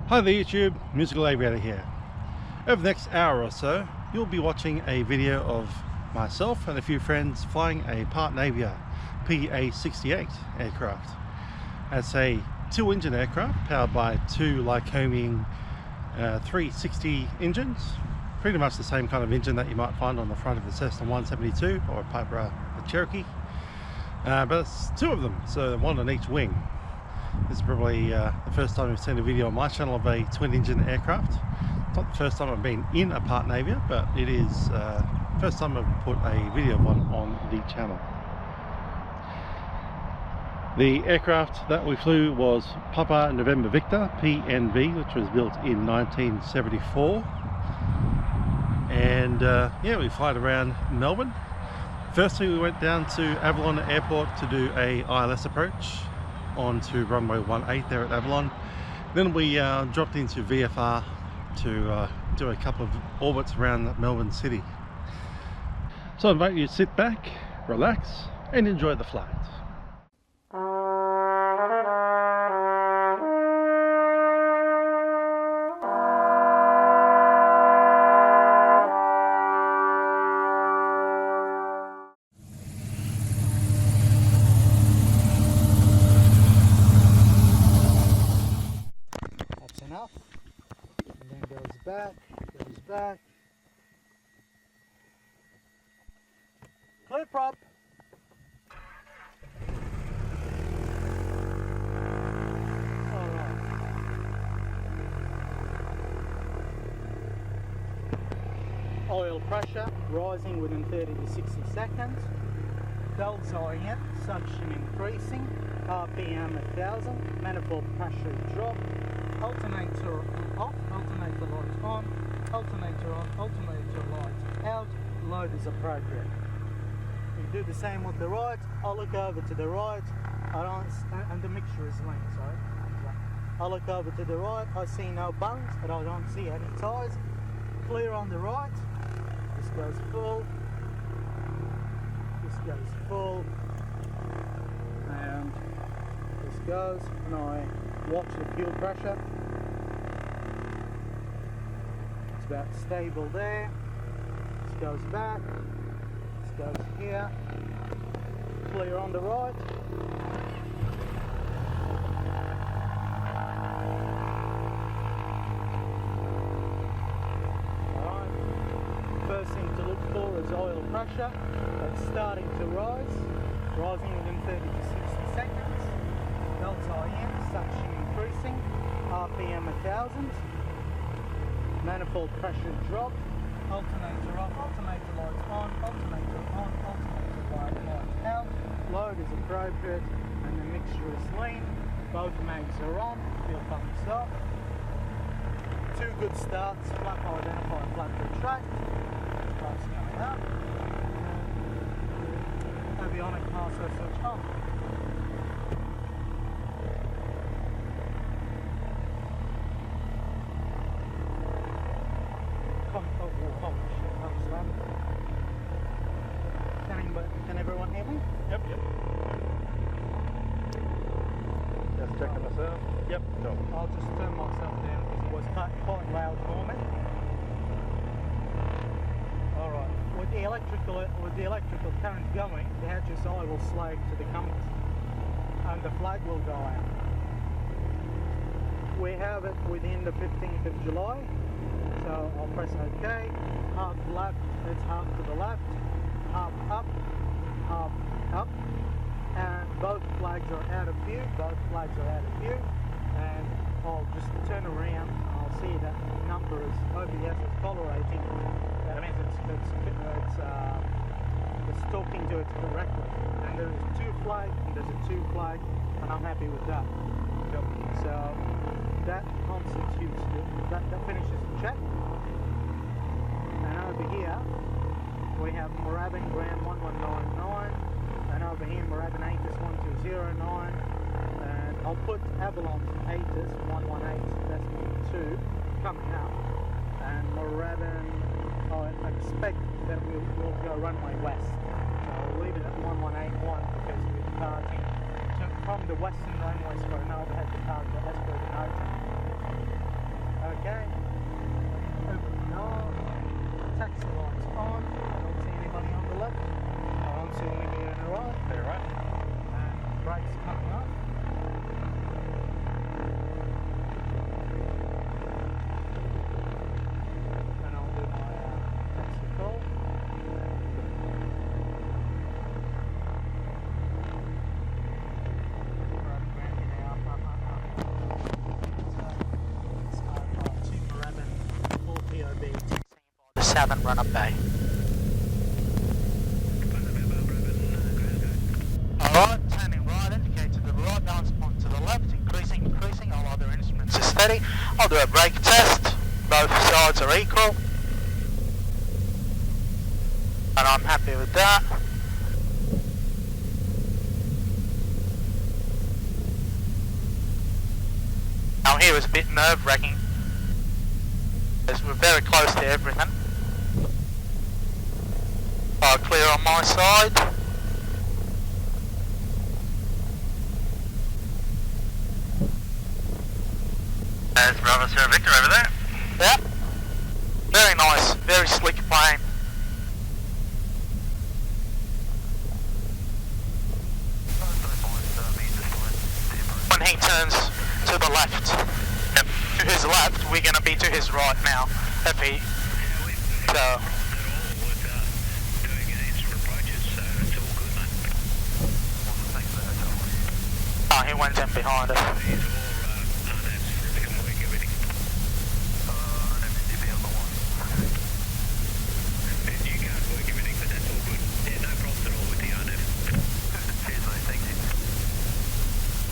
Hi there YouTube, Musical Aviator here. Over the next hour or so, you'll be watching a video of myself and a few friends flying a Partenavia P.68 aircraft. It's a two-engine aircraft powered by two Lycoming 360 engines. Pretty much the same kind of engine that you might find on the front of the Cessna 172 or a Cherokee. But it's two of them, so one on each wing. This is probably the first time we've seen a video on my channel of a twin-engine aircraft. It's not the first time I've been in a Partenavia, but it is the first time I've put a video of one on the channel. The aircraft that we flew was Papa November Victor PNV, which was built in 1974. And yeah, we flied around Melbourne. Firstly, we went down to Avalon Airport to do a ILS approach onto runway 18 there at Avalon. Then we dropped into VFR to do a couple of orbits around Melbourne City. So I invite you to sit back, relax and enjoy the flight. And then goes back, clear prop. Alright. Oil pressure rising within 30 to 60 seconds. Belts orient, suction increasing, RPM 1000, manifold pressure drop. Alternator off, alternator lights on, alternator lights out, load is appropriate. You do the same with the right. I'll look over to the right, and the mixture is lean, sorry. I'll look over to the right, I see no bungs, but I don't see any ties. Clear on the right, this goes full, this goes full, and this goes, and I watch the fuel pressure. It's about stable there. This goes back. This goes here. Clear on the right. Alright. First thing to look for is oil pressure. That's starting to rise. Rising within 30 to 60 seconds. Belts are in, suction increasing, RPM 1000, manifold pressure drop, alternator off, alternator lights on, alternator lights out, load is appropriate and the mixture is lean, both mags are on, fuel pumps up, two good starts, flap identify, flap retract, flaps going up, avionic master switch on. Can everyone hear me? Yep. Just checking myself. Yep. Go. I'll just turn myself down because it was quite loud for me. Alright. With the electrical current going, the HSI will slag to the compass and the flag will go out. We have it within the 15th of July. So I'll press OK, half left, it's half to the left, half up, and both flags are out of view, and I'll just turn around, I'll see that number is OBS is tolerating, that means it's talking to it correctly, and there is two flags, and there's a two flag, and I'm happy with that. So that constitutes, that finishes the check. And over here, we have Moorabbin Ground 1199, and over here Moorabbin ATIS 1209, and I'll put Avalon ATIS 118, that's the 2, coming up, and Moorabbin, I expect that we'll go runway west, so I'll leave it at 1181 because we're departing from the western runways for an overhead departure as per the note. Okay. Open the door. Taxi lights on. I don't see anybody on the left. I don't see anybody on the right. Very right. And brakes coming up. And I'll do my taxi call. Southern run-up bay. Alright, turning right, indicate to the right, balance point to the left, increasing, all other instruments are steady. I'll do a brake test, both sides are equal. And I'm happy with that. Now here is a bit nerve-wracking, as we're very close to everything. Clear on my side. There's Bravo Sierra Victor over there. Yep. Very nice, very slick plane. When he turns to the left, to his left, we're going to be to his right now. If he, so. Oh, he went in behind us.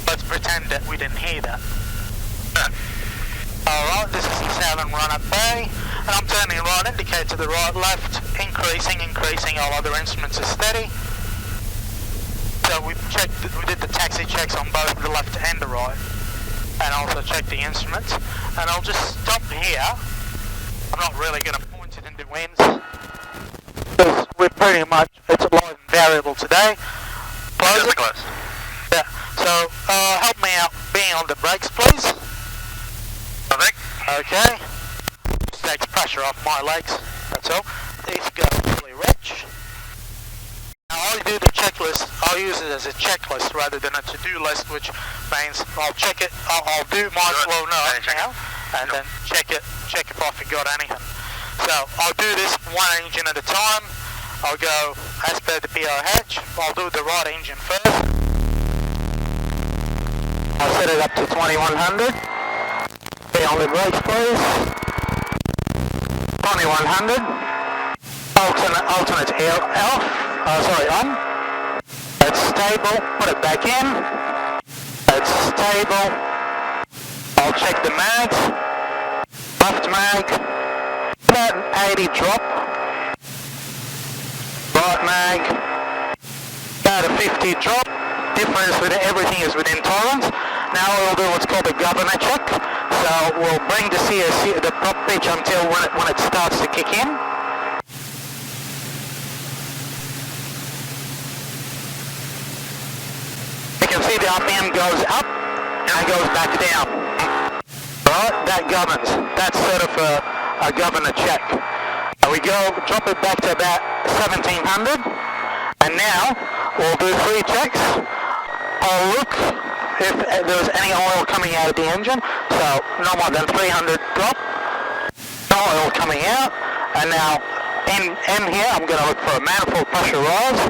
Let's pretend that we didn't hear that. Alright, this is the Southern run-up bay, and I'm turning right, indicate to the right, left, increasing, all other instruments are steady. So we did the taxi checks on both the left and the right, and also checked the instruments. And I'll just stop here. I'm not really going to point it into winds, because we're pretty much, it's a live variable today. Close it. Close. Yeah. So help me out being on the brakes, please. Perfect. Okay. Just takes pressure off my legs. That's all. These go fully rich. Now I'll do the checklist, I'll use it as a checklist rather than a to-do list, which means I'll check it, I'll do my flow note now, and then check if I forgot anything. So I'll do this one engine at a time. I'll go as per the POH, I'll do the right engine first. I'll set it up to 2100. Be on the brakes please. 2100. Alternate off. On. It's stable, put it back in. It's stable. I'll check the mags. Left mag. About 80 drop. Right mag. About a 50 drop. Difference with everything is within tolerance. Now we'll do what's called a governor check. So we'll bring the CSC, the prop pitch until when it starts to kick in. See the RPM goes up and goes back down. Right, that governs. That's sort of a governor check. And we drop it back to about 1700, and now we'll do 3 checks. I'll look if there's any oil coming out of the engine, so no more than 300 drop. No oil coming out, and now in here I'm going to look for a manifold pressure rise.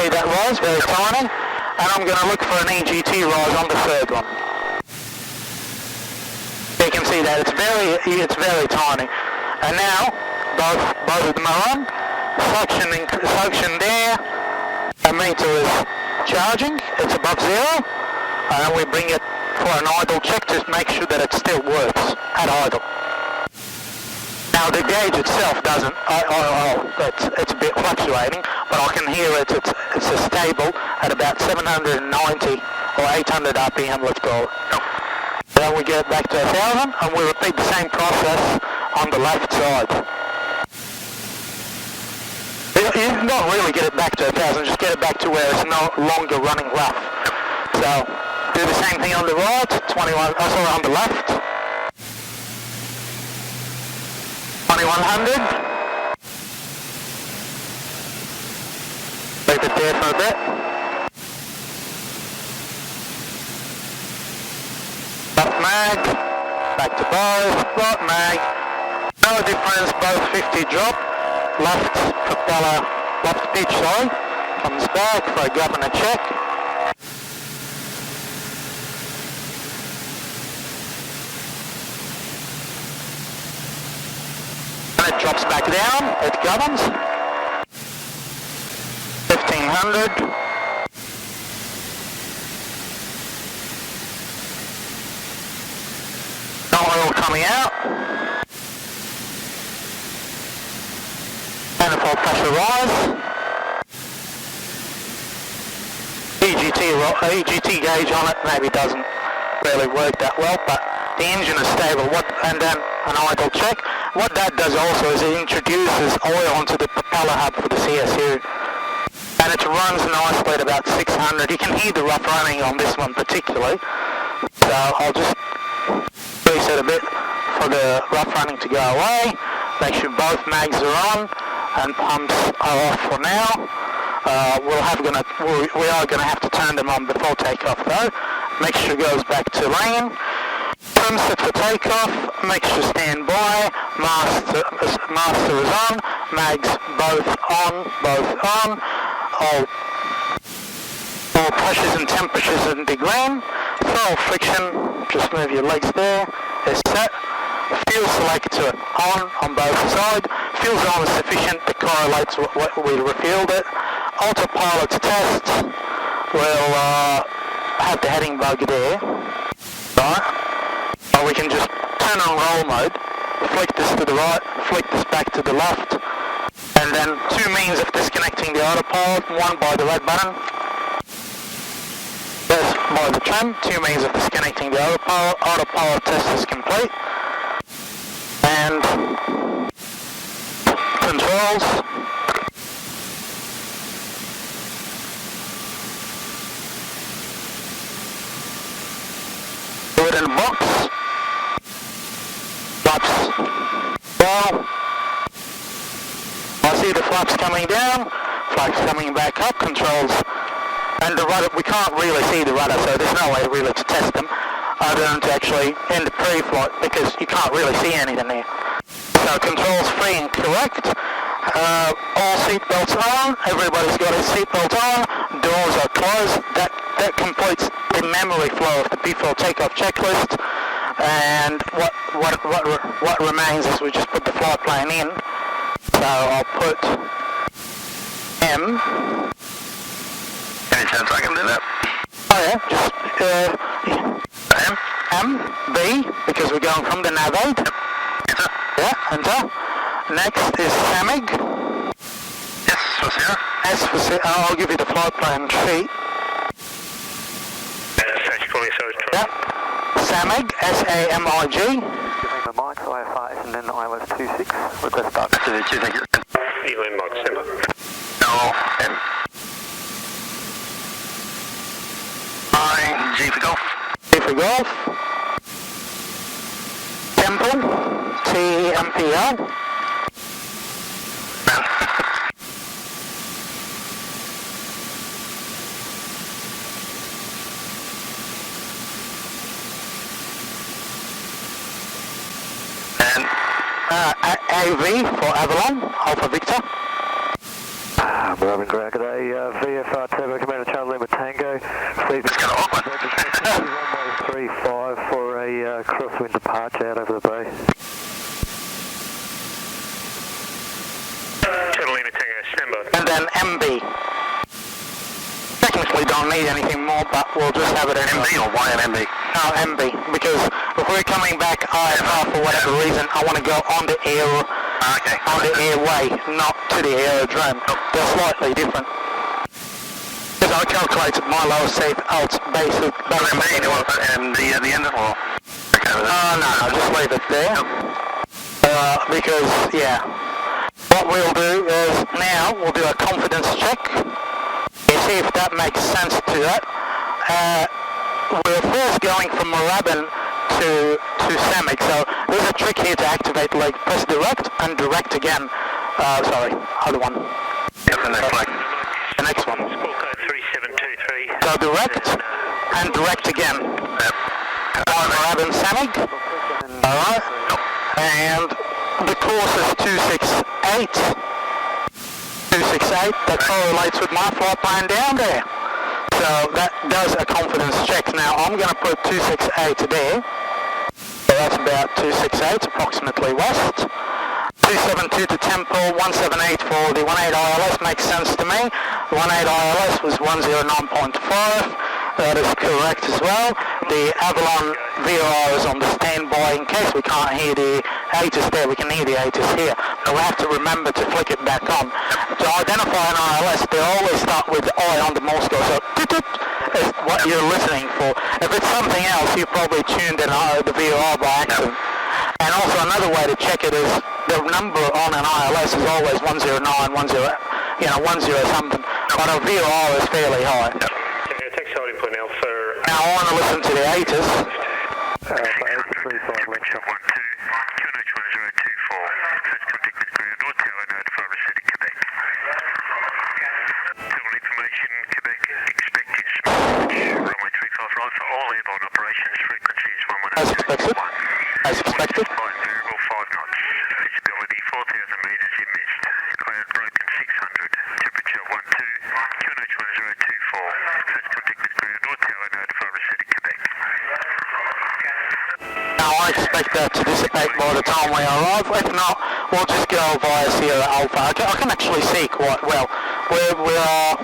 See that rise, very tiny, and I'm going to look for an EGT rise on the third one. You can see that it's very tiny. And now both of them are on. Suction there. The meter is charging. It's above 0, and we bring it for an idle check to make sure that it still works at idle. Now the gauge itself doesn't, it's a bit fluctuating, but I can hear it's a stable at about 790 or 800 RPM, let's call it. Then we get it back to 1000 and we repeat the same process on the left side. You don't really get it back to 1000, just get it back to where it's no longer running rough. So Do the same thing on the right, 21, oh sorry, on the left. 2100. Leave it there for a bit. Left mag, back to both, right mag. No difference, both 50 drop. Left propeller, left pitch, sorry. Comes back for a governor check. And it drops back down, it governs. 1500. No oil coming out. Manifold pressure rise. EGT gauge on it maybe doesn't really work that well, but the engine is stable. And then an idle check. What that does also is it introduces oil onto the propeller hub for the CSU. And it runs nicely at about 600. You can hear the rough running on this one particularly. So I'll just reset a bit for the rough running to go away. Make sure both mags are on and pumps are off for now. We are going to have to turn them on before takeoff though. Make sure it goes back to lane. Trim set for takeoff. Make sure stand by. Master is on. Mags both on. All pressures and temperatures in the green. Throttle friction. Just move your legs there. Is set. Fuel selector on both sides. Fuel's on is sufficient to correlate to what we refueled it. Autopilot test. We'll have the heading bug there. Right. Or we can just turn on roll mode. Flick this to the right. Flick this back to the left. And then two means of disconnecting the autopilot. One by the red button. This by the trim. Two means of disconnecting the autopilot. Autopilot test is complete. And controls. Do it in a box. Flaps. Well, I see the flaps coming down. Flaps coming back up. Controls. And the rudder, we can't really see the rudder, so there's no way really to test them other than to actually end the pre-flight because you can't really see anything there. So controls free and correct. All seatbelts on. Everybody's got his seatbelt on. Doors are closed. That completes the memory flow of the before takeoff checklist. And what remains is we just put the flight plan in. So I'll put M. Any chance I can do that? Oh yeah, just M, B, because we're going from the nav aid. Enter. Yeah, enter. Next is SAMIG. Yes, for Sierra. S for Sierra. I'll give you the flight plan sheet. Thanks for calling, sorry. Yeah. SAMIG, S-A-M-I-G. Giving the mic, IFR and then ILS 26. Request start. Thank you. Evelyn Mike, Simba. No, M. I, G for golf. G for golf. Temple, T-E-M-P-L. And AV for Avalon, Alpha Victor. Moorabbin Ground today, VFR Turbo Commander Charlie Lima Tango. Please it's kind of awkward. 135 for a crosswind departure out over the bay. Charlie Lima Tango, stand by. And then MB. Technically don't need anything more, but we'll just have it in MB or why an MB? No, MB, because if we're coming back IFR for whatever reason, I want to go on the air, on the airway, not to the aerodrome. They're slightly different. Because I calculated my low safe out basic. MB, do you want to put MD at the end or? Okay, no, just leave it there. Because, yeah, what we'll do is now we'll do a confidence check. You see if that makes sense to that. we're first going from Moorabbin to Samek, so there's a trick here to activate, like press direct and direct again. Sorry, other one. Yep, the next flight. The next one. Squawk code 3723. So direct and direct again. Yep. Moorabbin Samek. Alright. And the course is 268. 268, that correlates with my flight plan down there. So that does a confidence check. Now I'm going to put 268 there. So that's about 268, approximately west. 272 to Temple, 178 for the 18 ILS makes sense to me. The 18 ILS was 109.5. That is correct as well. The Avalon VOR is on the standby in case we can't hear the ATIS there. We can hear the ATIS here, but we have to remember to flick it back on. To identify an ILS, they always start with I on the Morse code. So is what you're listening for. If it's something else, you probably tuned in the VOR by accident. And also another way to check it is the number on an ILS is always 109, 10 something, but a VOR is fairly high. Taxi holding point Alpha. Now I want to listen to the ATIS. Alpha 835 left. 12, QNH 1024. First contact with Korea North Tower, notify receipt in Quebec. Civil information, Quebec, expected speed. Runway 35 right for all airborne operations, frequencies 110. As expected. As expected. Flight variable 5 knots. Visibility 4,000 metres in mist. Cloud broken 600. Temperature 12. QNH 1024. First contact with Korea North Tower, notify receipt in Quebec. Now I expect that to dissipate by the time we arrive. If not, we'll just go via Sierra Alpha. I can actually see quite well. We are,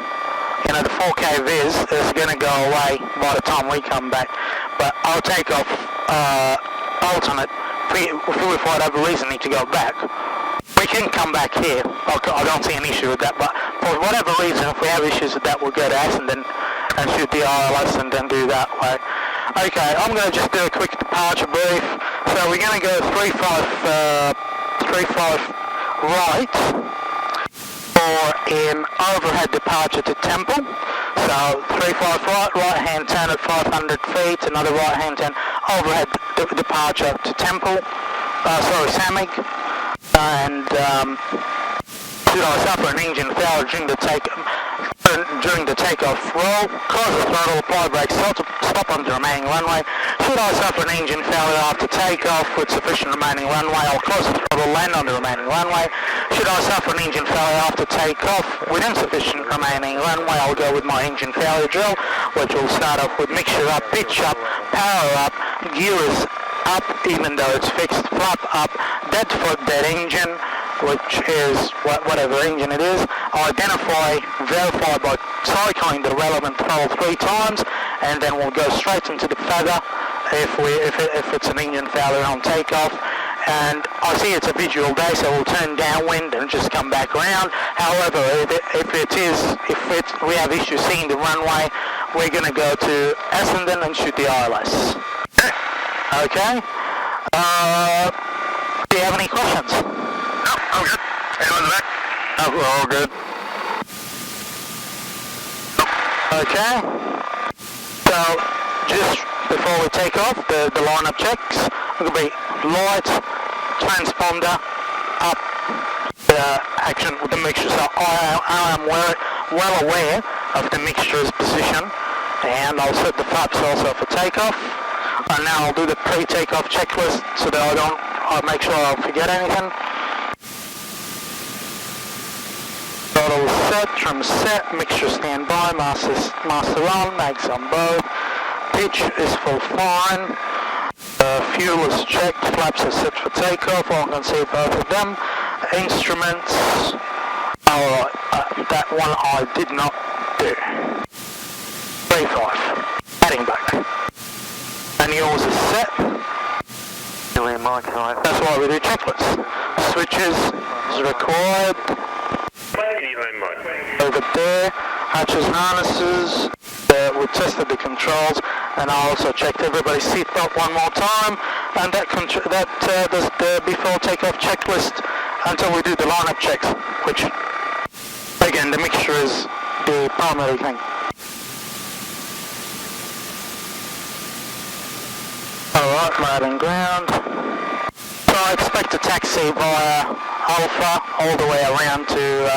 the 4K viz is going to go away by the time we come back. But I'll take off alternate. If we, for whatever reason, need to go back, we can come back here. I don't see an issue with that. But for whatever reason, if we have issues with that, we'll go to Essendon and shoot the ILS and then do that way. Okay, I'm going to just do a quick departure brief. So we're going to go 35 right for an overhead departure to Temple. So 35 right, right hand turn at 500 feet, another right hand turn, overhead departure to Temple, Samek. And should I suffer an engine failure during the takeoff roll, close the throttle, apply brakes, stop on the remaining runway. Should I suffer an engine failure after takeoff with sufficient remaining runway, I'll close the throttle, land on the remaining runway. Should I suffer an engine failure after takeoff with insufficient remaining runway, I'll go with my engine failure drill, which will start off with mixture up, pitch up, power up, gears up, even though it's fixed, flap up, dead foot, dead engine, which is whatever engine it is. Identify, verify by cycling the relevant throttle 3 times, and then we'll go straight into the feather if it's an engine failure on takeoff. And I see it's a visual day, so we'll turn downwind and just come back around. However, if we have issues seeing the runway, we're going to go to Essendon and shoot the ILS. Okay. Do you have any questions? No, I'm good. Anyone in the back? Oh, we're all good. Okay. So, just before we take off, the lineup checks will be light, transponder, up, action with the mixture. So I am well aware of the mixture's position, and I'll set the flaps also for takeoff. And now I'll do the pre-takeoff checklist so that I'll make sure I don't forget anything. Throttle set, trim set, mixture standby, master on, mags on both. Pitch is full fine. Fuel is checked, flaps are set for takeoff, I can see both of them. Instruments, alright, that one I did not do. 35, heading back. And yours is set. That's why we do checklists. Switches is required. Over there, hatches and harnesses. We tested the controls, and I also checked everybody's seatbelt one more time, and that does the before takeoff checklist until we do the lineup checks, which again the mixture is the primary thing. Alright, Moorabbin ground. So I expect to taxi via Alpha all the way around to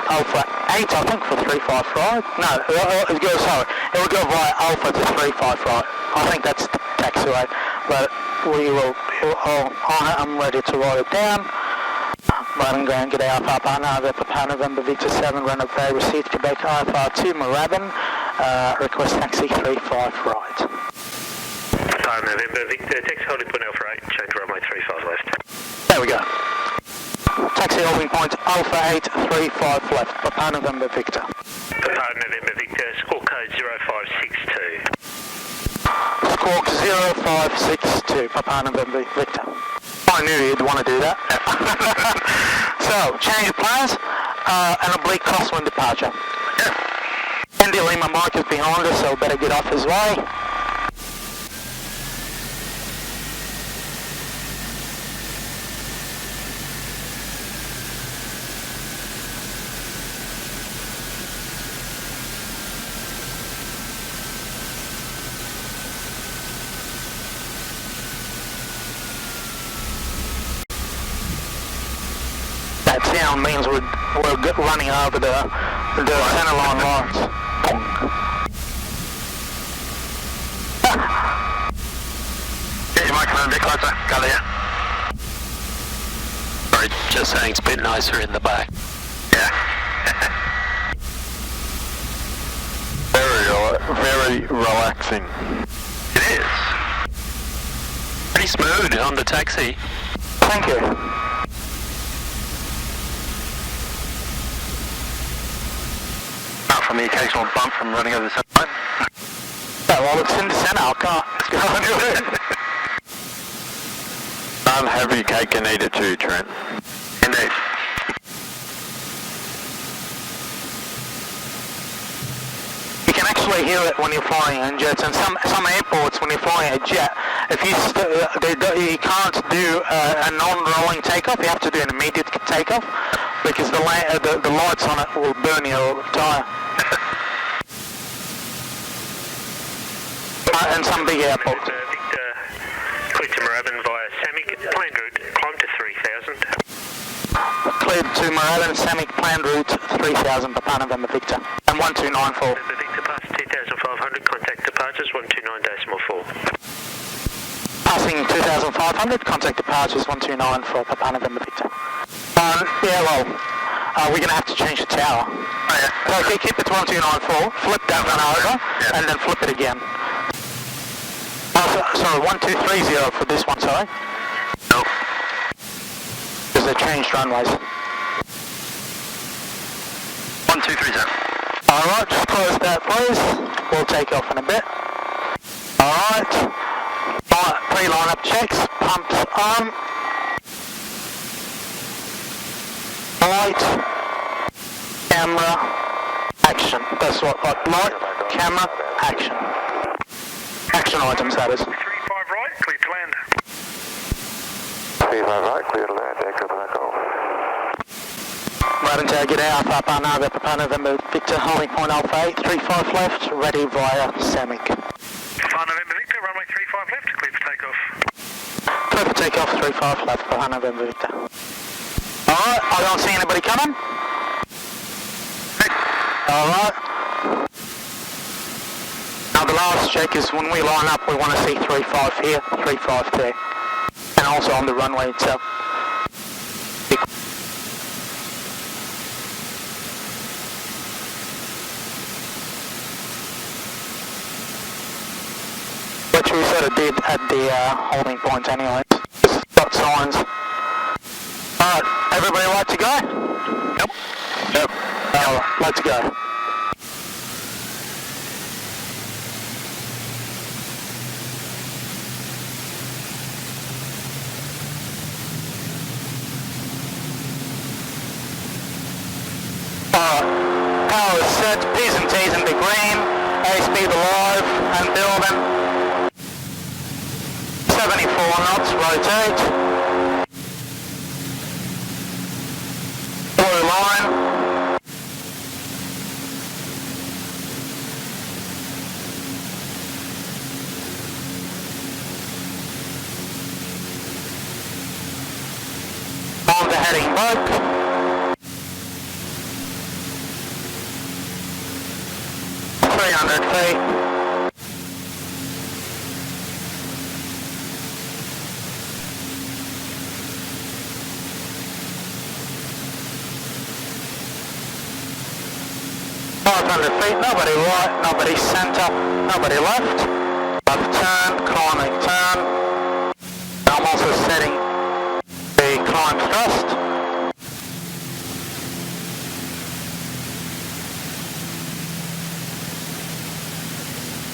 Alpha 8, I think, for 35 right. No, it will go via Alpha to 35 right. I think that's the taxiway, but I'm ready to write it down. Moorabbin ground, get out, Partenavia, Papa November, Victor 7, run up there, received Quebec, IFR 2, Moorabbin, request taxi 35 right. November, Victor, taxi holding point Alpha 8, change runway 35 left. There we go. Taxi holding point Alpha 8, 35 left, Papa November, Victor. Papa November, Victor, squawk code 0562. Squawk 0562, Papa November, Victor. I knew you'd want to do that. So, change of plans, an oblique crosswind departure. Indy Lima Mike is behind us, so better get off his way. That sound means we're running over the center line lines. Get your microphone a bit closer. Go there. Sorry, just saying it's a bit nicer in the back. Yeah. Very relaxing. It is. Pretty smooth on the taxi. Thank you. Apart from the occasional bump from running over the center line. Yeah, well, it's in the center, I can't go into it. I'm heavy cake and eat it too, Trent. Indeed. You can actually hear it when you're flying in jets, and some airports when you're flying a jet, if you you can't do a non-rolling takeoff, you have to do an immediate takeoff because the lights on it will burn your tyre. And some big airports. Victor, clear to Moorabbin via Samick, planned route, climb to 3000. Cleared to Moorabbin, Samick, planned route 3000, Papa November Victor, and 1294. November Victor, past 2500, contact departures 129.4. Passing 2500, contact departures 129 for Papa November Victor. Yeah, well, we're going to have to change the tower. Oh, yeah. So okay, keep it to 1294, flip that one over, Yeah. and then flip it again. Sorry, 1230 for this one, sorry. Nope. Because they changed runways. 1230. Alright, just close that please. We'll take off in a bit. Alright. Pre-line up checks, pumps on. Light, camera, action. That's what, light, camera, action. Action items, that is. 35 right, clear to land. 35 right, clear to land, anchor Takeoff. Right until get out, Partenavia, Papa November, Victor, holding point Alpha 8, 35 left, ready via Samick. Papa November Victor, runway 35 left, clear for takeoff. Clear for takeoff, 35 left, Papa November, Victor. Alright, I don't see anybody coming. Alright. Now the last check is when we line up, we want to see 35 here, 35 there. And also on the runway itself. Which we sort of did at the holding point anyway. Got signs. Alright, everybody like to go? Yep. Yep. Alright, let's go. Power is set, P's and T's in the green, ASP alive and building. 74 knots, rotate. Blue line. heading broke. feet. 500 feet, nobody right, nobody centre, nobody left. Left turn, climbing turn. I'm also setting the climb thrust.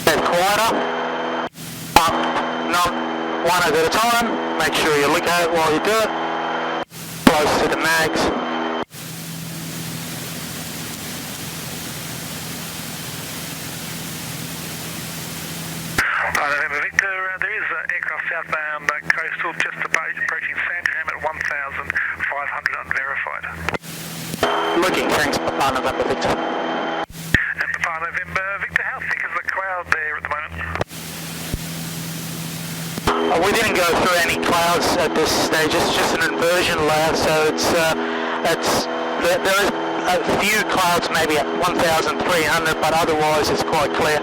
Dead quieter. Up, not one at a time. Make sure you look at it while you do it. Close to the mags. Victor, there is aircraft southbound coastal just approaching Sandringham at 1,500 unverified. Looking, thanks, Papa November Victor. And Papa November Victor, how thick is the cloud there at the moment? We didn't go through any clouds at this stage. It's just an inversion layer, so there is a few clouds maybe at 1,300, but otherwise it's quite clear.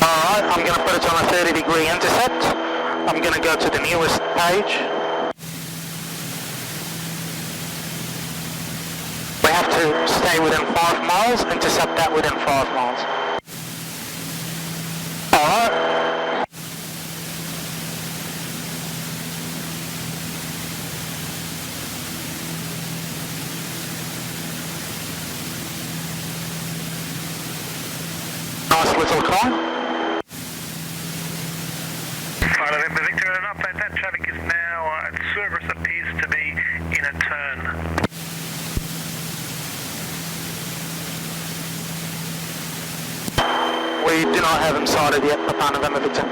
Alright, I'm going to put it on a 30-degree intercept. I'm going to go to the newest page. We have to stay within 5 miles, intercept that within 5 miles. Alright. Nice little climb. November Victor, an update, that traffic is now at Cerberus, appears to be in a turn. We do not have him sighted yet, Papa November Victor.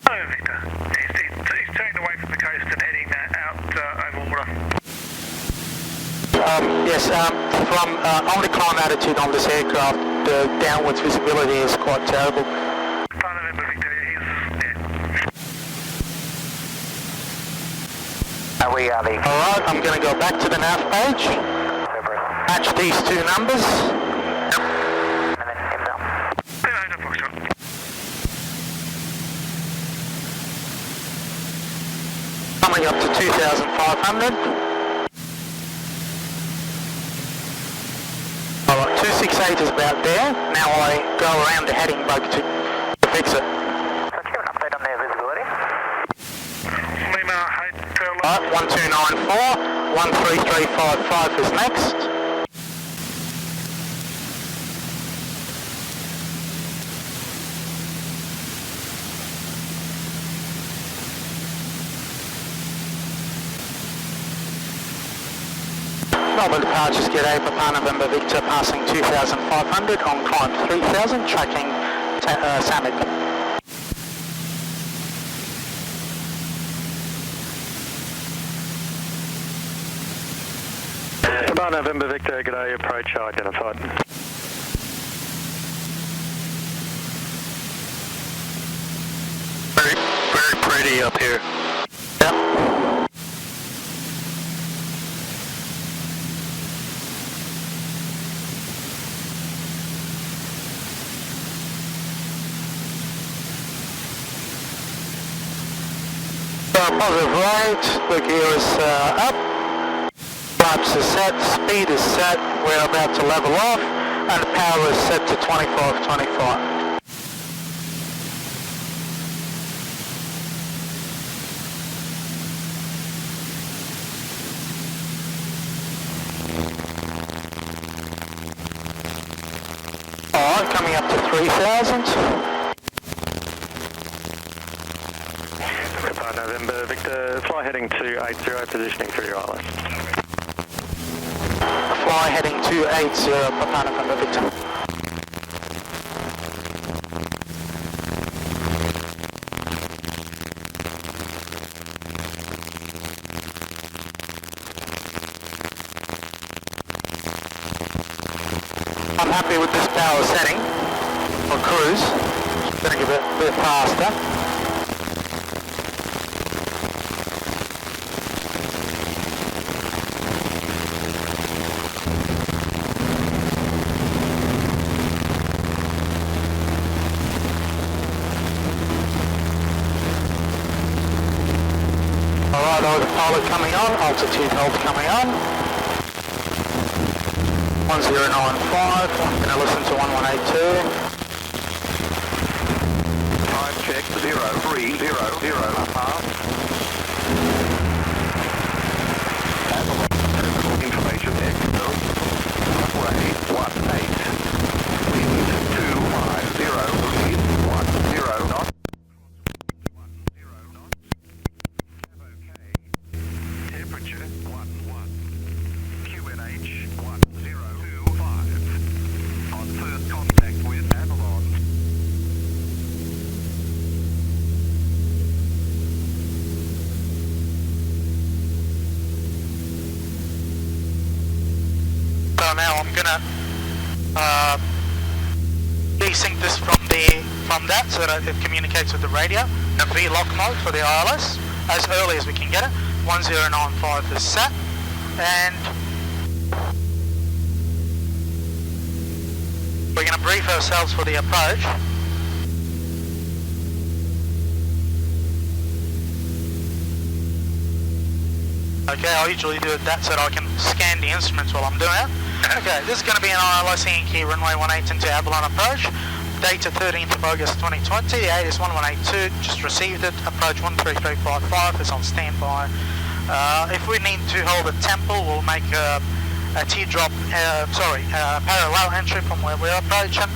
Hello Victor, he's turning away from the coast and heading out over water. Yes, from only climb altitude on this aircraft, the downwards visibility is quite terrible. Papa November Victor, We are the... Alright, I'm going to go back to the nav page. Match these two numbers. And then him down. Coming up to 2,500. Alright, 268 is about there. Now I go around the heading bug to fix it. So do you have an update on their visibility? Lima, 1294, 13355 is next. Melbourne departures get A, Papa November Victor passing 2,500 on climb 3,000, tracking Samet. Papa November Victor, g'day, approach identified. Very pretty up here. Yep. So positive right, the gear is up. Flaps are set, speed is set, we're about to level off, and the power is set to 25. Alright, coming up to 3,000. Papa November Victor, fly heading 280, positioning through your ILS. Fly heading 280, Papa November Victor. I'm happy with this power setting for cruise. Just going to give it a bit faster. autopilot coming on, altitude hold coming on. 1095, I'm going to listen to 1182. Time check 0300, half. Avalon, information external. Runway 18. Wind 250, breeze 10 knots. Temperature 11. QNH 1025. On first contact with Avalon. So now I'm gonna desync this from that so that it communicates with the radio. A V-lock mode for the ILS as early as we can get it. 1095 is set, and we're gonna brief ourselves for the approach. Okay, I usually do that so that I can scan the instruments while I'm doing it. Okay, this is going to be an ILS Yankee runway 18 into Avalon approach. Data 13th of August 2020, the AEE is 1182, just received it. Approach 13355 is on standby. If we need to hold a temple, we'll make a teardrop, parallel entry from where we're approaching.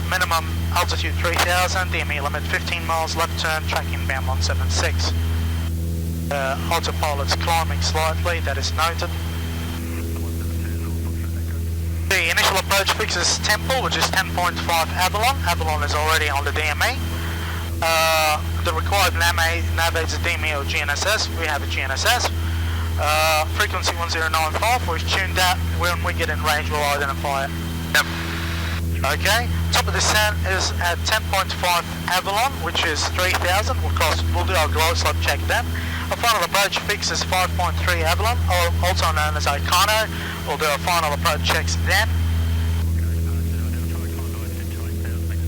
Minimum altitude 3000, DME limit 15 miles, left turn, track inbound 176. Autopilot's climbing slightly, that is noted. The initial approach fixes Temple, which is 10.5 Avalon. Avalon is already on the DME. The required nav aids is DME or GNSS. We have a GNSS. Frequency 1095, we've tuned that. When we get in range, we'll identify it. Yep. Okay, top of the descent is at 10.5 Avalon, which is 3000. We'll do our glide slope check then. Our final approach fix is 5.3 Avalon, also known as Icano. We'll do our final approach checks then.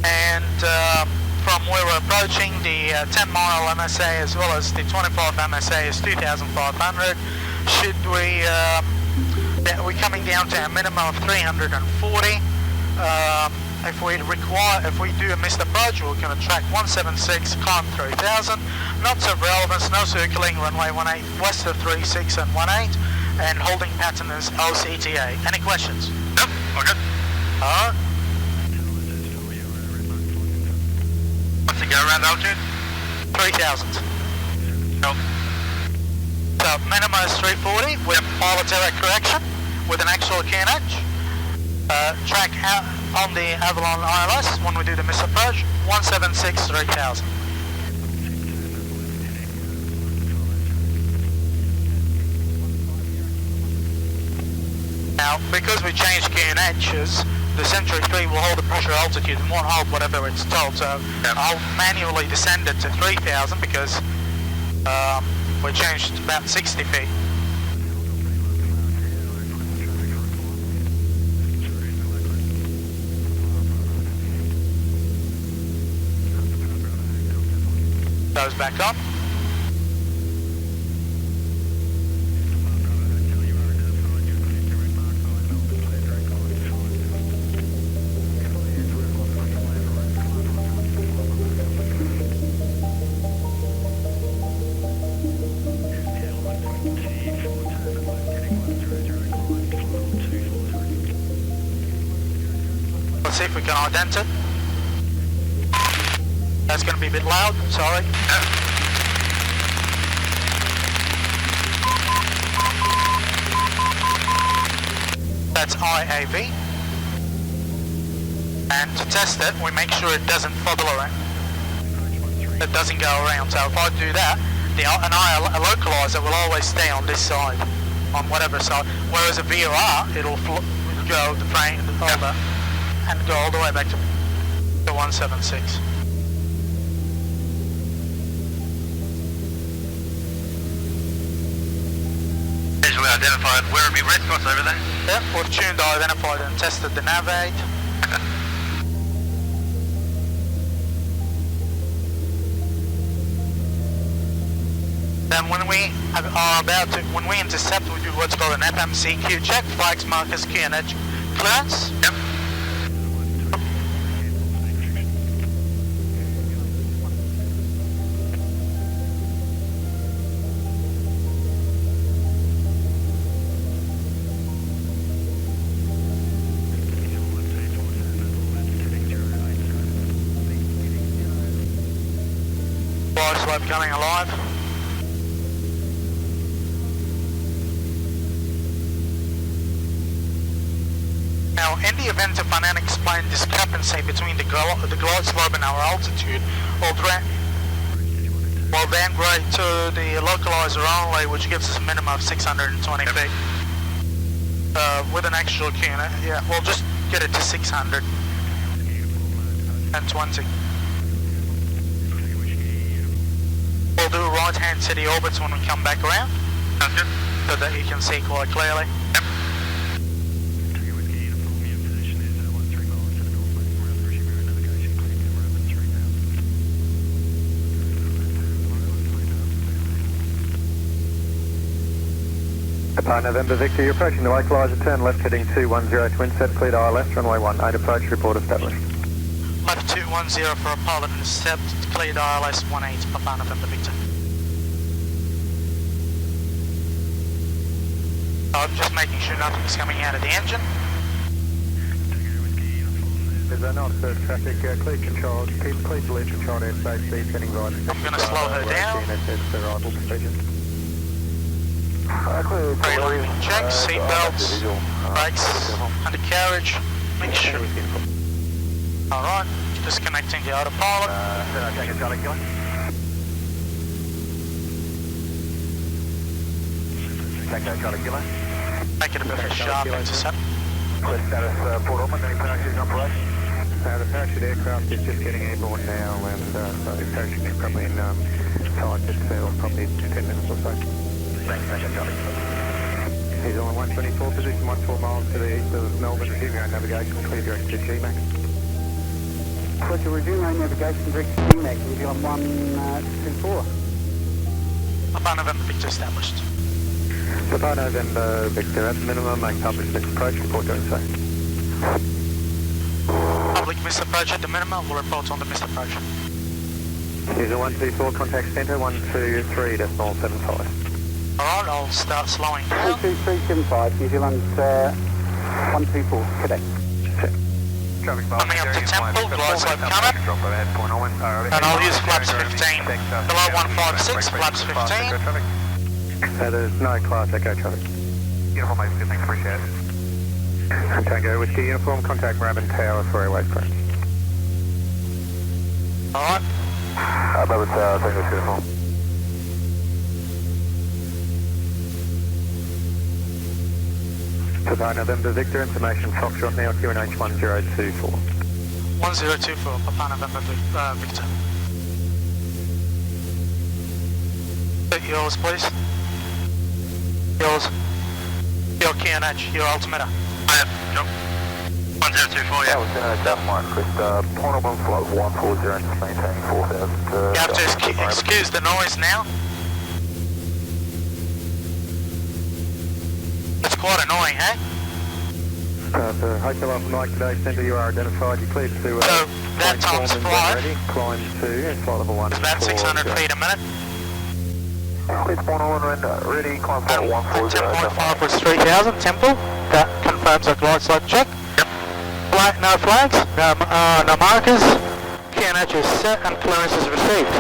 And from where we're approaching, the 10 mile MSA as well as the 25 MSA is 2,500. Should we're coming down to a minimum of 340. If we do a missed approach, we're going to track 176, climb 3000. Knots of relevance, no circling, runway 18 west of 36 and 18, and holding pattern is OCTA. Any questions? Nope, okay. Alright. What's the go around altitude? 3000. Nope. So minimum is 340 with pilot error correction with an actual QNH. Track out on the Avalon ILS when we do the miss approach, 176 3000. Now, because we changed QNHs, the Century 3 will hold the pressure altitude and won't hold whatever it's told. So yep. I'll manually descend it to 3000 because we changed about 60 feet. Goes back on. Let's see if we can ident it. That's going to be a bit loud, sorry. That's IAV. And to test it, we make sure it doesn't fobble around. It doesn't go around. So if I do that, a localizer will always stay on this side, on whatever side. Whereas a VOR, it'll go the frame, and go all the way back to 176. We identified where would be red spots over there? Yep, we've tuned, identified and tested the nav aid. Then when we intercept, we do what's called an FMCQ check, flags, markers, QNH clearance. Yep. Slope coming alive. Now, in the event of an unexplained discrepancy between the glide slope and our altitude, we'll then grade to the localizer only, which gives us a minimum of 620 feet. With an extra QNH, yeah, we'll just get it to 620. We'll do right-hand city orbits when we come back around, so that you can see quite clearly. Yep. November Victor, you're approaching the localizer, turn left heading 210, twin set, cleared ILS, runway 18 approach, report established. Left 210 for a pilot intercept, cleared ILS 18, Papa November Victor. I'm just making sure nothing's coming out of the engine. Is that not traffic, clear control, keep clear to lead control airspace, speed heading right. I'm going to slow her down. Arrival procedure. Pre-landing check, seat belts, brakes, undercarriage, make sure. Alright, disconnecting the autopilot. Take a Charlie Kilo. Take a Charlie Kilo. Make it a bit of a sharp intercept. Clear status, Port Ormond, any parachute in operation? The parachute aircraft is just getting airborne now, and so the parachute is probably in time, just probably 10 minutes or so. Thanks, Charlie. He's on 124, position 14 miles to the east of Melbourne, resuming our navigation, clear direct to GMAX. So to resume our navigation direct to GMAX, we'll be on 124. Papa November Victor established. Papa November Victor, at the minimum, make public approach, report doing so. Public missed approach at the minimum, we'll report on the missed approach. User 124, contact centre 123.75. Alright, I'll start slowing down. 123.75, New Zealand 124, cadet. Coming up to Temple, glide slope coming. And I'll use flaps 15. Below 156, flaps 15. There's no class echo traffic. Uniform 8, good, thanks, appreciate it. Tango Whiskey Uniform, contact Moorabbin Tower for airway clearance. Alright. Above Tower, Tango Whiskey Uniform. Papa November Victor, information Foxtrot now, QNH 1024. 1024, Papa November Victor. Yours, please. Yours. Your QNH, your altimeter. Yep, nope. 1024, yeah. Point on float 140, maintain 4000. You have to excuse the noise now. It's quite annoying, eh? The Hotel Alpha Mike today, centre you are identified, you cleared to so that times flight climb to flight level 1. It's about 600 feet a minute. Clear point on ready, climb flight 140. 10.5 was 3000, Temple. That confirms a glide slope check. Yep. No flags, no markers. QNH is set and clearance is received.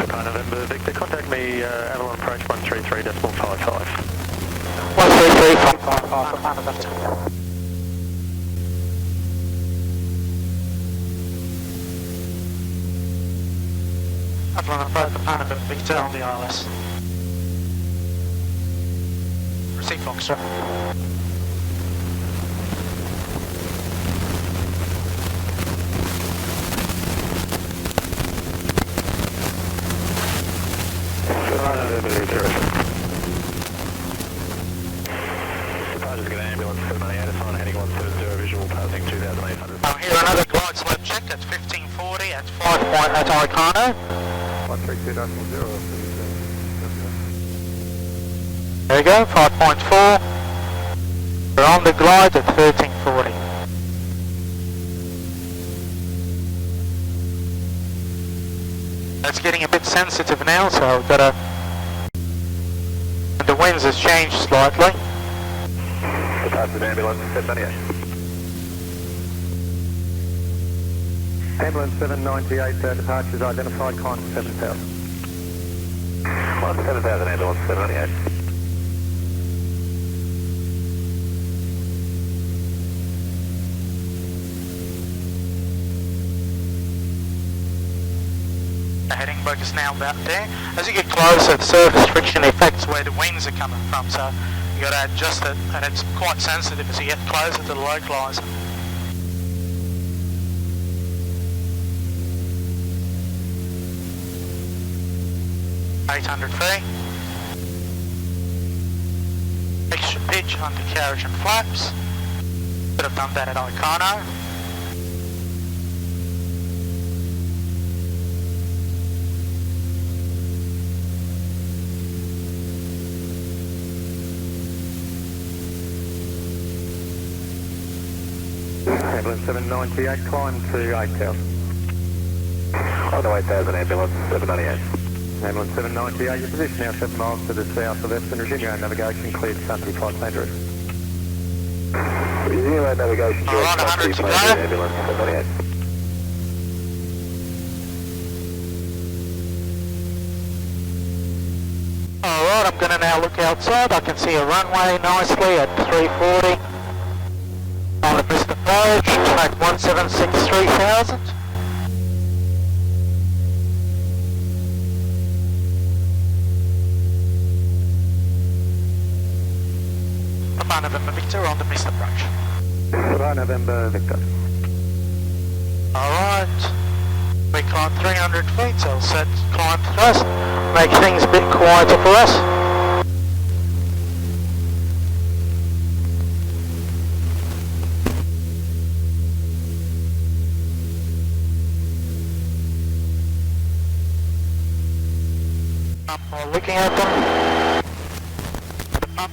November Victor, contact me, Avalon approach 133.55. 133.55. Avalon approach Partenavia, Victor on the ILS. Receive Foxtrot. left at 1540 at 5 point at Icano. 132.0. There you go, 5.4. We're on the glide at 1340. It's getting a bit sensitive now, so we've got to... The winds has changed slightly. Departure ambulance 798. Ambulance 798, departures identified, climb 7000. Climb 7000, ambulance 798. The heading bug is now about there. As you get closer, the surface friction affects where the winds are coming from, so you got to adjust it, and it's quite sensitive as you get closer to the localizer. .800 feet. Extra pitch, undercarriage and flaps. Could have done that at Icano. Ambulance 798, climb to 8000. On to 8000, ambulance 798. Ambulance 798, your position now 7 miles to the south of Epsom. Resume your own navigation, cleared Sunday flight dangerous. Resume your own navigation, All right, 100 to go. Ambulance 798. Alright, I'm going to now look outside. I can see a runway nicely at 340. On the Bristol approach, track 176 3000. Papa November Victor on the Bristol approach. Papa November Victor. Alright, we climb 300 feet, so I'll set climb thrust, make things a bit quieter for us. While looking at them. Up.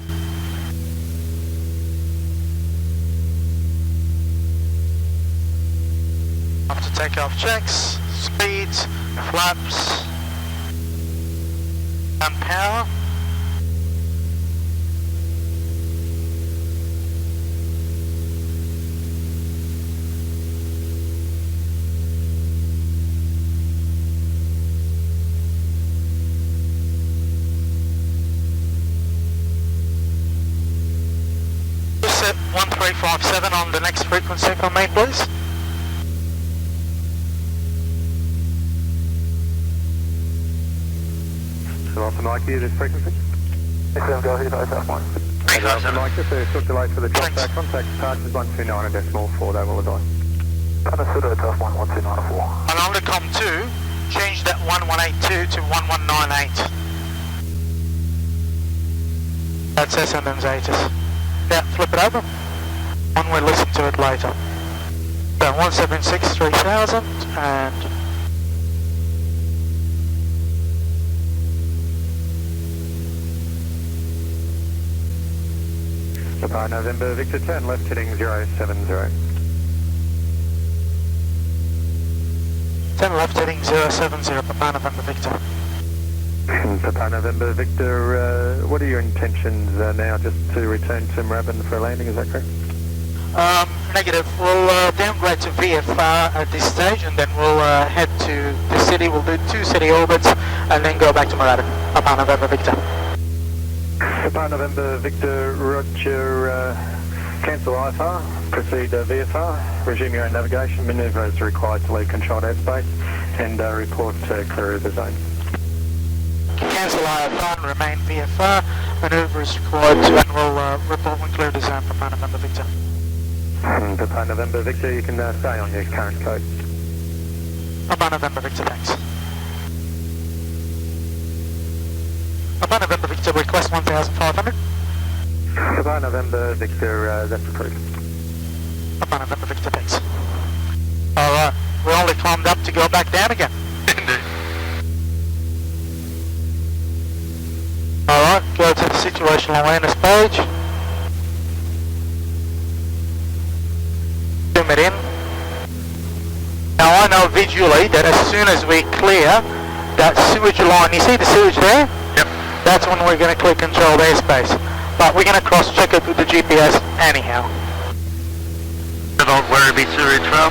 After takeoff checks, speeds, flaps, and power. Set 1357 on the next frequency for me, please. So off the mic here, this frequency. Excellent, go ahead, South 1. Off the mic, just a short delay for the drop back. Contact departures 129.4, they will advise. Understood, South 1, 129.4. And on the COM 2, change that 1182 to 1198. That's SMM's ATIS. Yeah, flip it over. One we'll listen to it later. So 176 3000 and Papa November Victor, turn left heading 070. turn left heading 070, Papa November Victor. Papa November Victor, what are your intentions now? Just to return to Moorabbin for a landing, is that correct? Negative. We'll downgrade to VFR at this stage, and then we'll head to the city. We'll do 2 city orbits and then go back to Moorabbin. Papa November Victor. Papa November Victor, roger, cancel IFR, proceed VFR, resume your own navigation, manoeuvre is required to leave controlled airspace, and report clear of the zone. Cancel IFR and remain VFR, manoeuvre is required to, and we'll report when clear the zone. Papa November Victor. Papa November Victor, you can stay on your current code. Papa November Victor, thanks. Papa November Victor, request 1500. Papa November Victor, that's approved. Papa November Victor, thanks. Alright, We only climbed up to go back down again. Alright, go to the situational awareness page. Zoom it in. Now I know visually that as soon as we clear that sewage line, you see the sewage there? Yep. That's when we're going to clear controlled airspace. But we're going to cross-check it with the GPS anyhow. Good old Werribee sewage trail.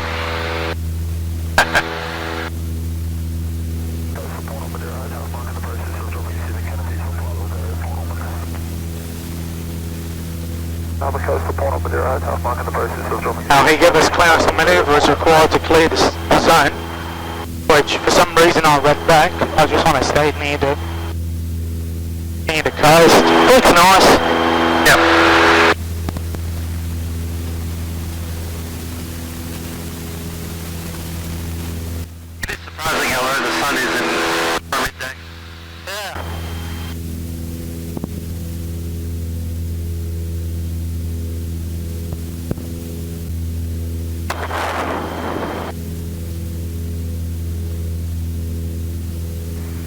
Now he gave us clearance to manoeuvre as required to clear the zone, which for some reason I read back. I just want to stay near the coast. Looks nice. Yep. It is surprising how low the sun is in midday. Yeah.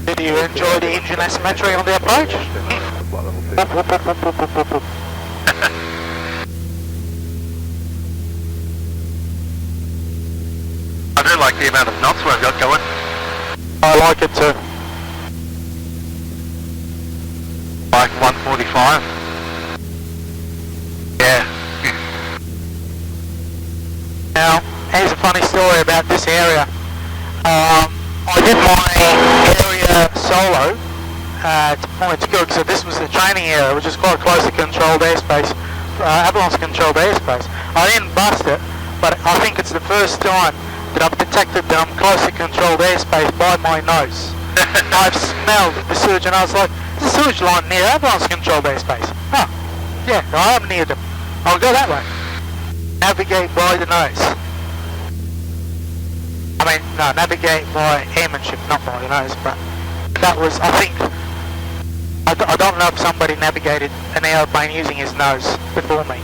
Did you enjoy the engine asymmetry on the approach? I do like the amount of knots we've got going. I like it too. Like 145. Yeah. Now, here's a funny story about this area. I did my area solo at Point Cook, so this was the training area, which is quite close to controlled airspace, Avalon's controlled airspace. I didn't bust it, but I think it's the first time that I've detected that I'm close to controlled airspace by my nose. I've smelled the sewage and I was like, there's a sewage line near Avalon's controlled airspace. Oh, yeah, I am near them. I'll go that way. Navigate by the nose. I mean, no, navigate by airmanship, not by the nose, but that was, I think, I don't know if somebody navigated an airplane using his nose before me.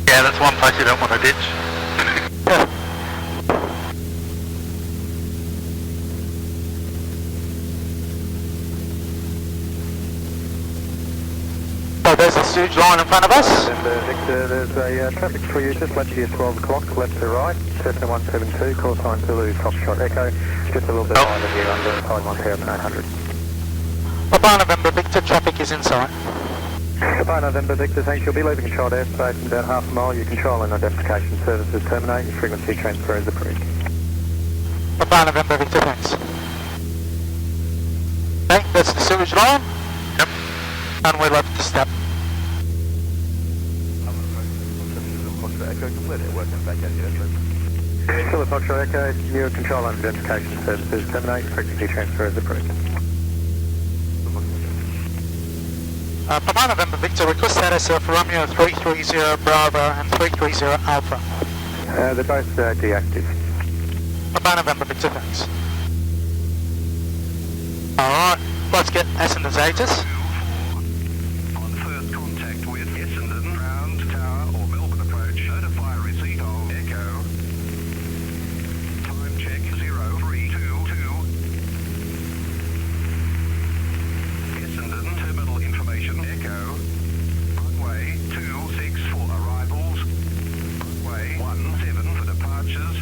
Yeah, that's one place you don't want to ditch. So there's a sewage line in front of us. And Victor, there's a traffic for you just left here 12 o'clock, left to right, Cessna 172, call sign Zulu, Foxtrot Echo, just a little bit higher than you under side 1800. Papa November Victor, traffic is inside. Goodbye November Victor, thanks. You'll be leaving controlled airspace in about half a mile. Your control and identification services terminate. Your frequency transfer is approved. Papa November Victor, thanks. Okay, that's the sewage line. Yep. And we're left to step. Still Foxtrot Echo, your control and identification services terminate. Your frequency transfer is approved. Papa November Victor, request status of Romeo 330 Bravo and 330 Alpha. They're both deactive. Papa November Victor, thanks. Alright, let's get Essendon's Aegis. On first contact with Essendon, Round Tower or Melbourne approach, notify receipt of Echo. Time check 0322. Essendon terminal information Echo. Runway 26 for arrivals. Runway 17 for departures.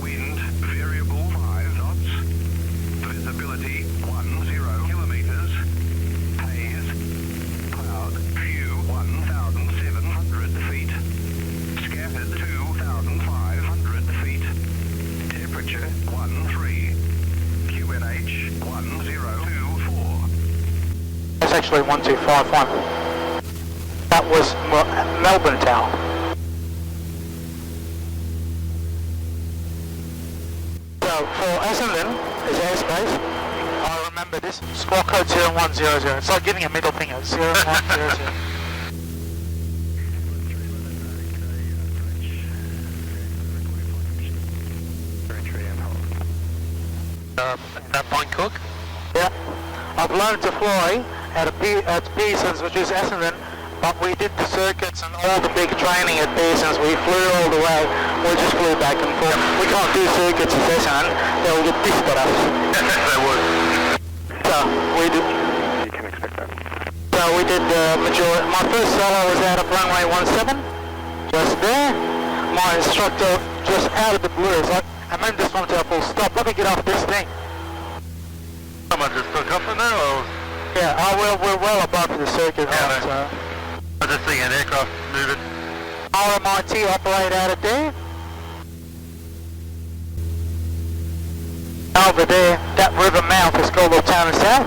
Wind variable 5 knots. Visibility 10 kilometers. Haze. Cloud view 1,700 feet. Scattered 2,500 feet. Temperature 13. QNH 1024. That's actually 1251. That was Melbourne Tower. So for Essendon is airspace. I remember this. Squawk code 0100. It's like giving a middle finger. 0100. That Point Cook? Yeah. I've learned to fly at Pearson's, which is Essendon, But we did the circuits and all the big training at there since we flew all the way. We just flew back and forth. We can't do circuits in Session. They'll get pissed at us. They would. So we did. You can expect that. So we did the majority. My first solo was out of runway 17, just there. My instructor just out of the blue is like, I meant this one to a full stop. Let me get off this thing. Someone just took off in there, or? Yeah, we're well above the circuit height, so. I just see an aircraft moving. RMIT operate out of there. Over there, that river mouth is called Altona South.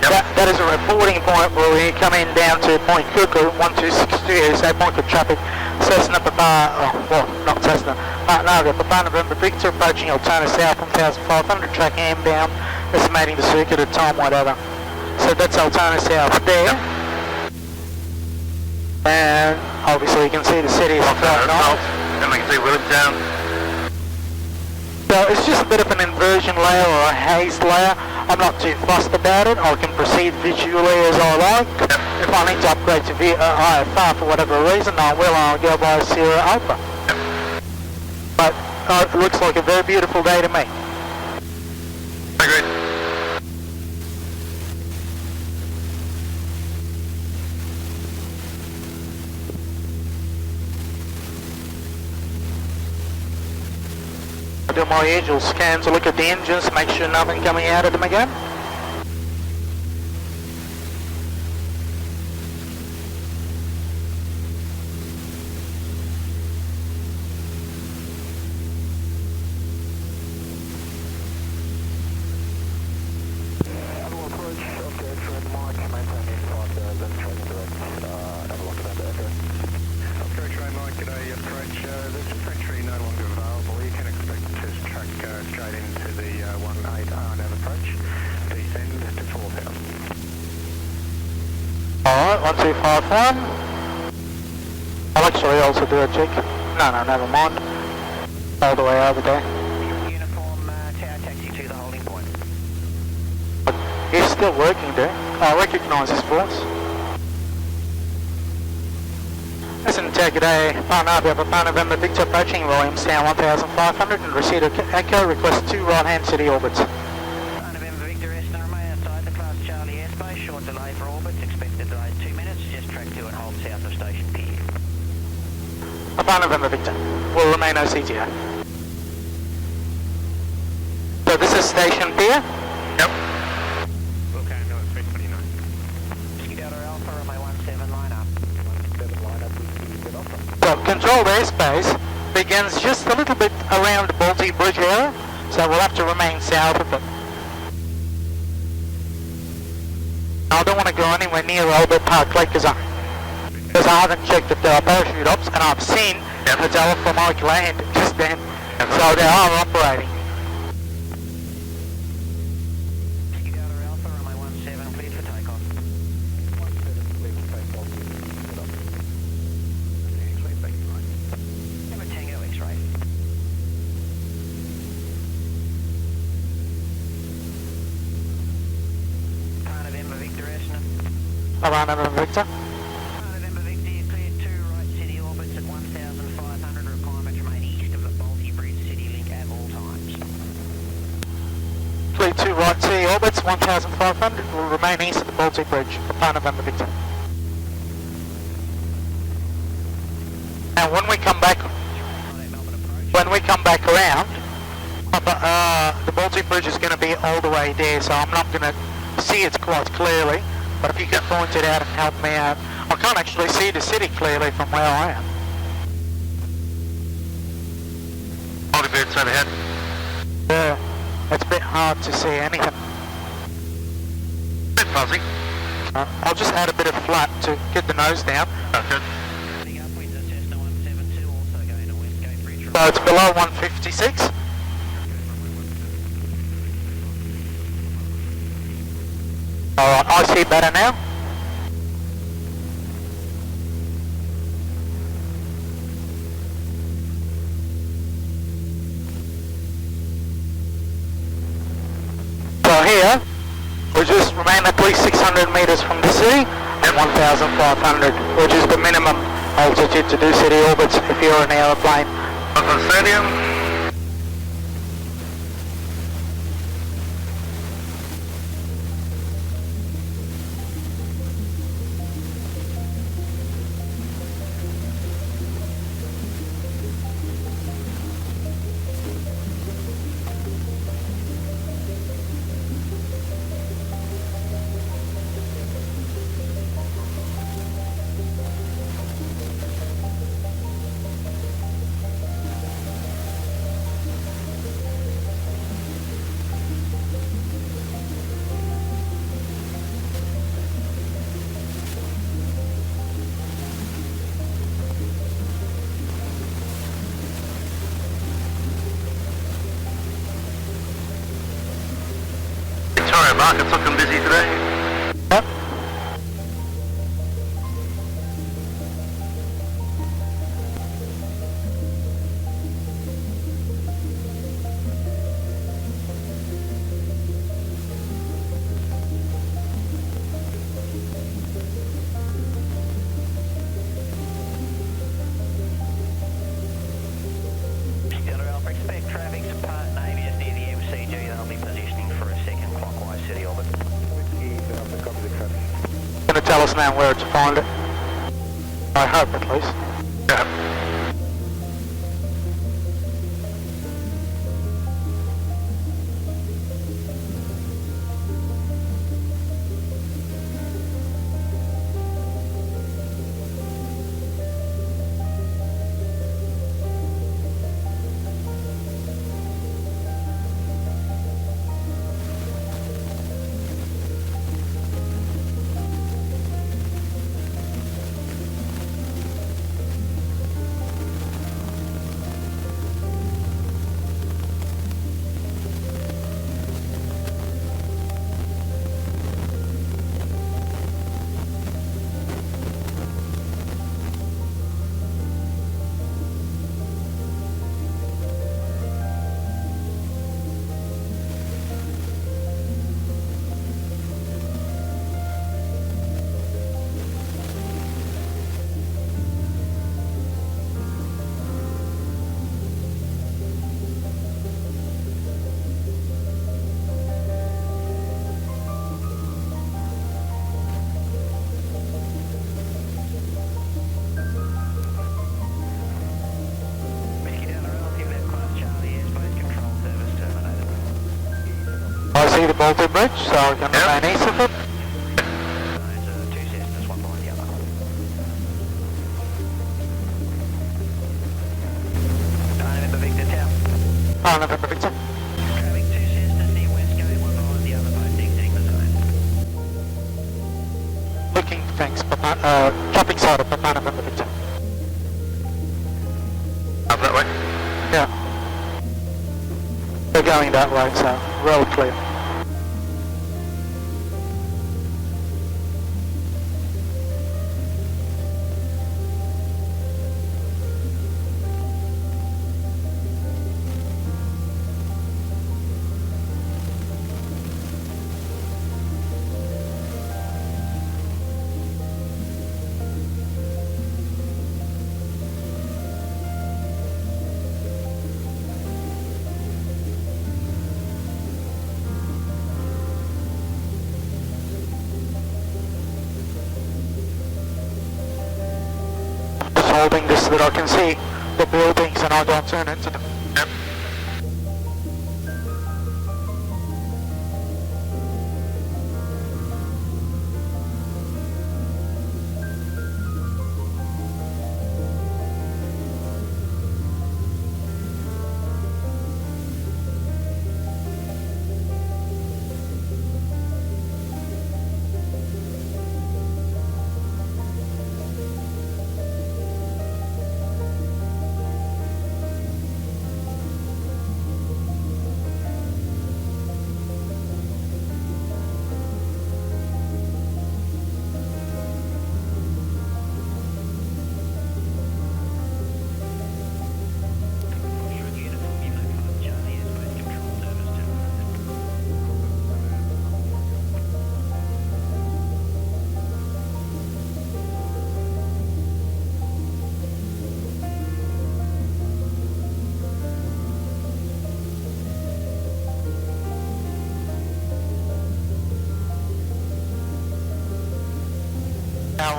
Yep. That is a reporting point where we come in down to Point Cook or 1262, so Point Cook traffic, Cessna not Cessna, Partenavia, Papa November Victor approaching Altona South 1500, track inbound, estimating the circuit at time whatever. So that's Altona South there. Yep. And obviously you can see the city is floating off. And we can see Williamstown. So it's just a bit of an inversion layer or a haze layer. I'm not too fussed about it. I can proceed visually as I like. Yep. If I need to upgrade to IFR for whatever reason, I will. I'll go by Sierra Alpha. Yep. But it looks like a very beautiful day to me. Agreed. I do my usual scan to look at the engines, make sure nothing coming out of them again. Alright, 1251. I'll actually also do a check. No, never mind. All the way over there. Uniform tower taxi to the holding point. He's still working there. I recognise his voice. Listen, take it a Partenavia, Papa November Victor approaching Williamstown 1500 and receipt of echo, request 2 right-hand city orbits. November Victor Eastern remain outside the Class Charlie airspace, short delay for orbits, expected delay 2 minutes, just track 2 and hold south of Station Pier. Papa November Victor, will remain OCTO. So this is Station Pier? Yep. Okay, no, it's 329. Skedaddle Alpha, runway 17 line up. 17 line up, we get off. So controlled airspace begins just a little bit around the Balti Bridge area, so we'll have to remain south of it. I don't want to go anywhere near Albert Park Lake because I haven't checked if there are parachute ops, and I've seen the Delta from Oak Land just then, so they are operating. Skedaddle Alpha, runway 17 cleared for takeoff. 17 cleared for takeoff. Get off. X-ray, back right. Number Tango X-ray. Partenavia Victor Eastern. Around November Victor. November Victor, you cleared 2 right city orbits at 1500. Requirements remain east of the Balti Bridge City Link at all times. Clear 2 right city orbits, 1500, will remain east of the Balti Bridge, Papa November Victor. Now when we come back around, the Balti Bridge is going to be all the way there, so I'm not going to see it quite clearly, but if you can point it out and help me out. I can't actually see the city clearly from where I am. Multi-birds overhead. Yeah, it's a bit hard to see anything. Bit fuzzy. I'll just add a bit of flat to get the nose down. That's good. Heading upwinds at Cessna 172, also going to Westgate Bridge. So it's below 156. Alright, I see better now. So here, we just remain at least 600 metres from the city, 1,500, which is the minimum altitude to do city orbits if you're in an aeroplane. On stadium. Market's looking busy today. Yep. Expect traffic to Partenavia near the MCG. They'll be positioning for a second clockwise city orbit. Going to tell us now where to find it. I hope at least. Yeah. I see the Bolton Bridge, so I'm going to remain east of it. Two Cessnas, one behind the other. November Victor Tower. Oh, November Victor. Traffic, two Cessnas near Westgate, one behind the other, both exiting the zone. Looking, thanks, chopping side of Papa November Victor. Up that way? Yeah. They're going that way, so road clear. Holding this so that I can see the buildings and I don't turn into them. Yep.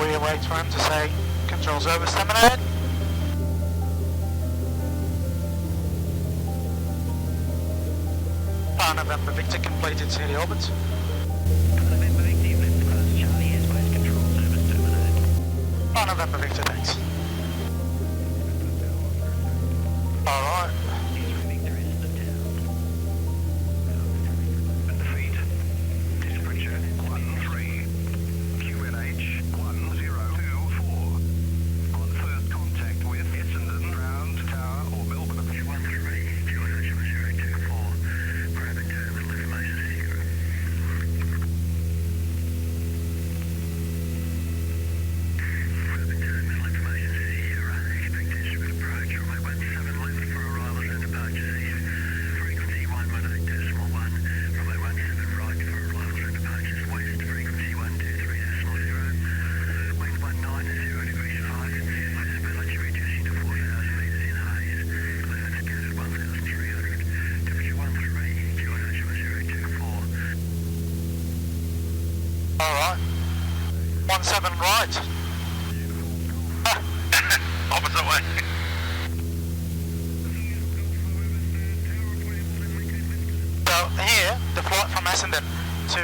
we wait for him to say controls over, terminated. November Victor completed city orbit. November Victor, you've left the class Charlie, airspace control service terminated. November Victor, thanks. Alright. Victor is the town. At the feet. Temperature 13. QNH 1024. On first contact with Essendon, Round, Tower or Melbourne. 13, 024. Private terminal information secret. Private terminal information zero. Expectation of approach runway 17 left for arrivals and departures east. Frequency 118.1. Runway 17 right for arrivals and departures west. Frequency 123.0. Wind 190 degrees 5. Visibility reducing to 4,000 meters in haze. Clouds scattered 1,300. Temperature 13, 024. Alright. 17 right. Opposite way. So here, the flight from Essendon to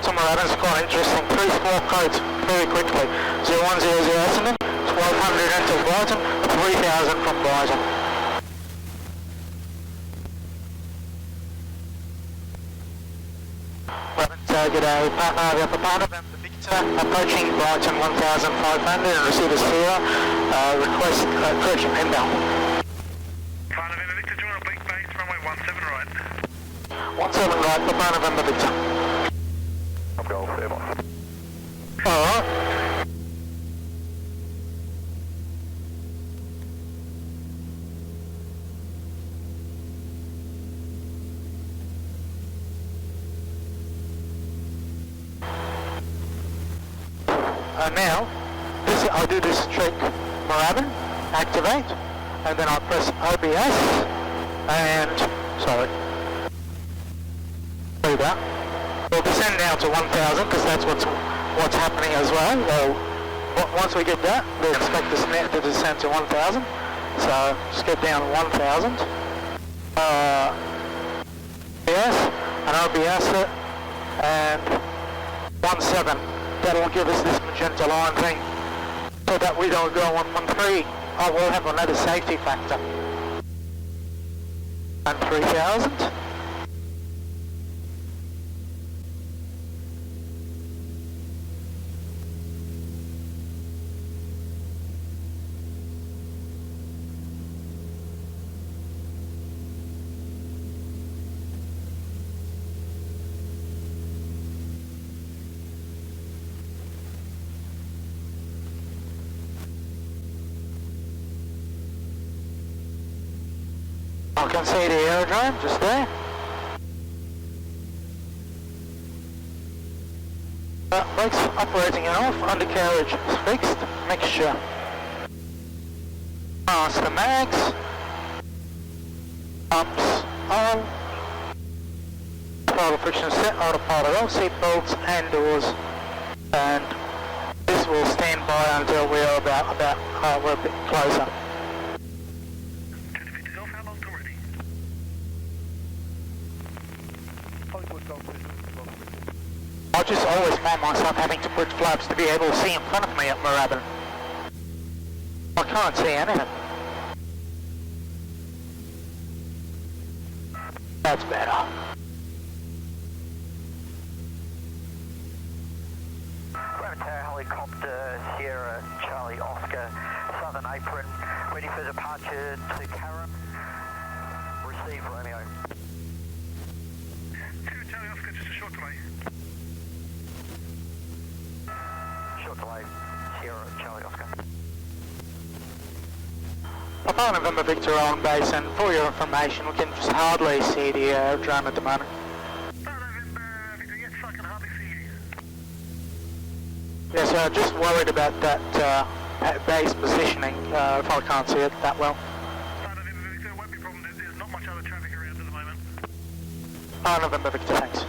Moorabbin is quite interesting. 3 small codes very quickly. 0100 Essendon, 1200 into Brighton, 3000 from Brighton. Target a Partenavia for Partenavia Victor, approaching Brighton 1500 and receive a Sierra, request approaching inbound. Partenavia Victor, join a big base, runway 17 right. 17 right for Partenavia Victor. I'm Golf, Airborne. Alright. Now, I do this trick, Moorabbin, activate, and then I press OBS, and, sorry, do that. We'll descend now to 1000, because that's what's happening as well. Once we get that, we expect this net to descend to 1000, so just get down to 1000. OBS, and OBS it, and 17. That'll give us this magenta line thing so that we don't go 113. Oh, we'll have another safety factor. And 3000. I can see the aerodrome just there. Brakes operating off, undercarriage is fixed, mixture. Master mags, pumps on, throttle friction set, autopilot off, seat belts and doors, and this will stand by until we're we're a bit closer. I just always find myself having to put flaps to be able to see in front of me at Moorabbin. I can't see anything. That's better. Tower helicopter, Sierra Charlie Oscar, Southern Apron, ready for departure to Carrum. Receive Romeo. Sierra Charlie Oscar, just a short delay. Short delay, Sierra Charlie Oscar. Papa November Victor on base, and for your information, we can just hardly see the aerodrome at the moment. November Victor, yes, I can hardly see you. Yes, just worried about that base positioning, if I can't see it that well. November Victor, won't be a problem, there's not much other traffic around at the moment. November Victor, thanks.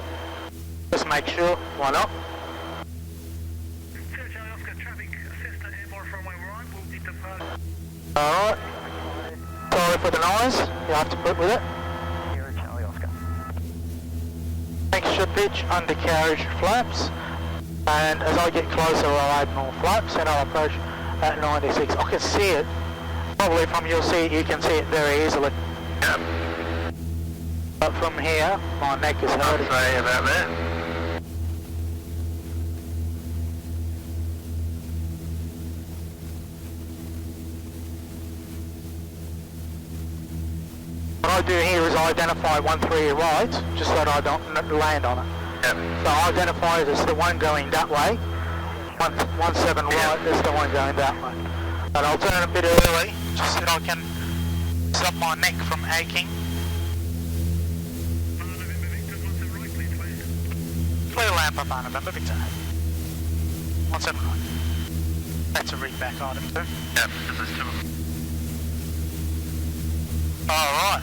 Just make sure, why not? Sierra Charlie Oscar, Alright. Sorry for the noise, you have to put with it. Here, Charlie Oscar. Extra pitch, undercarriage flaps, and as I get closer I'll add more flaps and I'll approach at 96. I can see it, probably from your seat you can see it very easily. Yep. But from here, my neck is hurting. Sorry about that. What I do here is I identify 13 right, just so that I don't land on it. Yep. So I identify it as the one going that way, 17 right is the one going that way. And I'll turn a bit early, just so that I can stop my neck from aching. Clear lamp up on November Victor. 17 right. That's a read back item too. Yep, this is 2. Alright.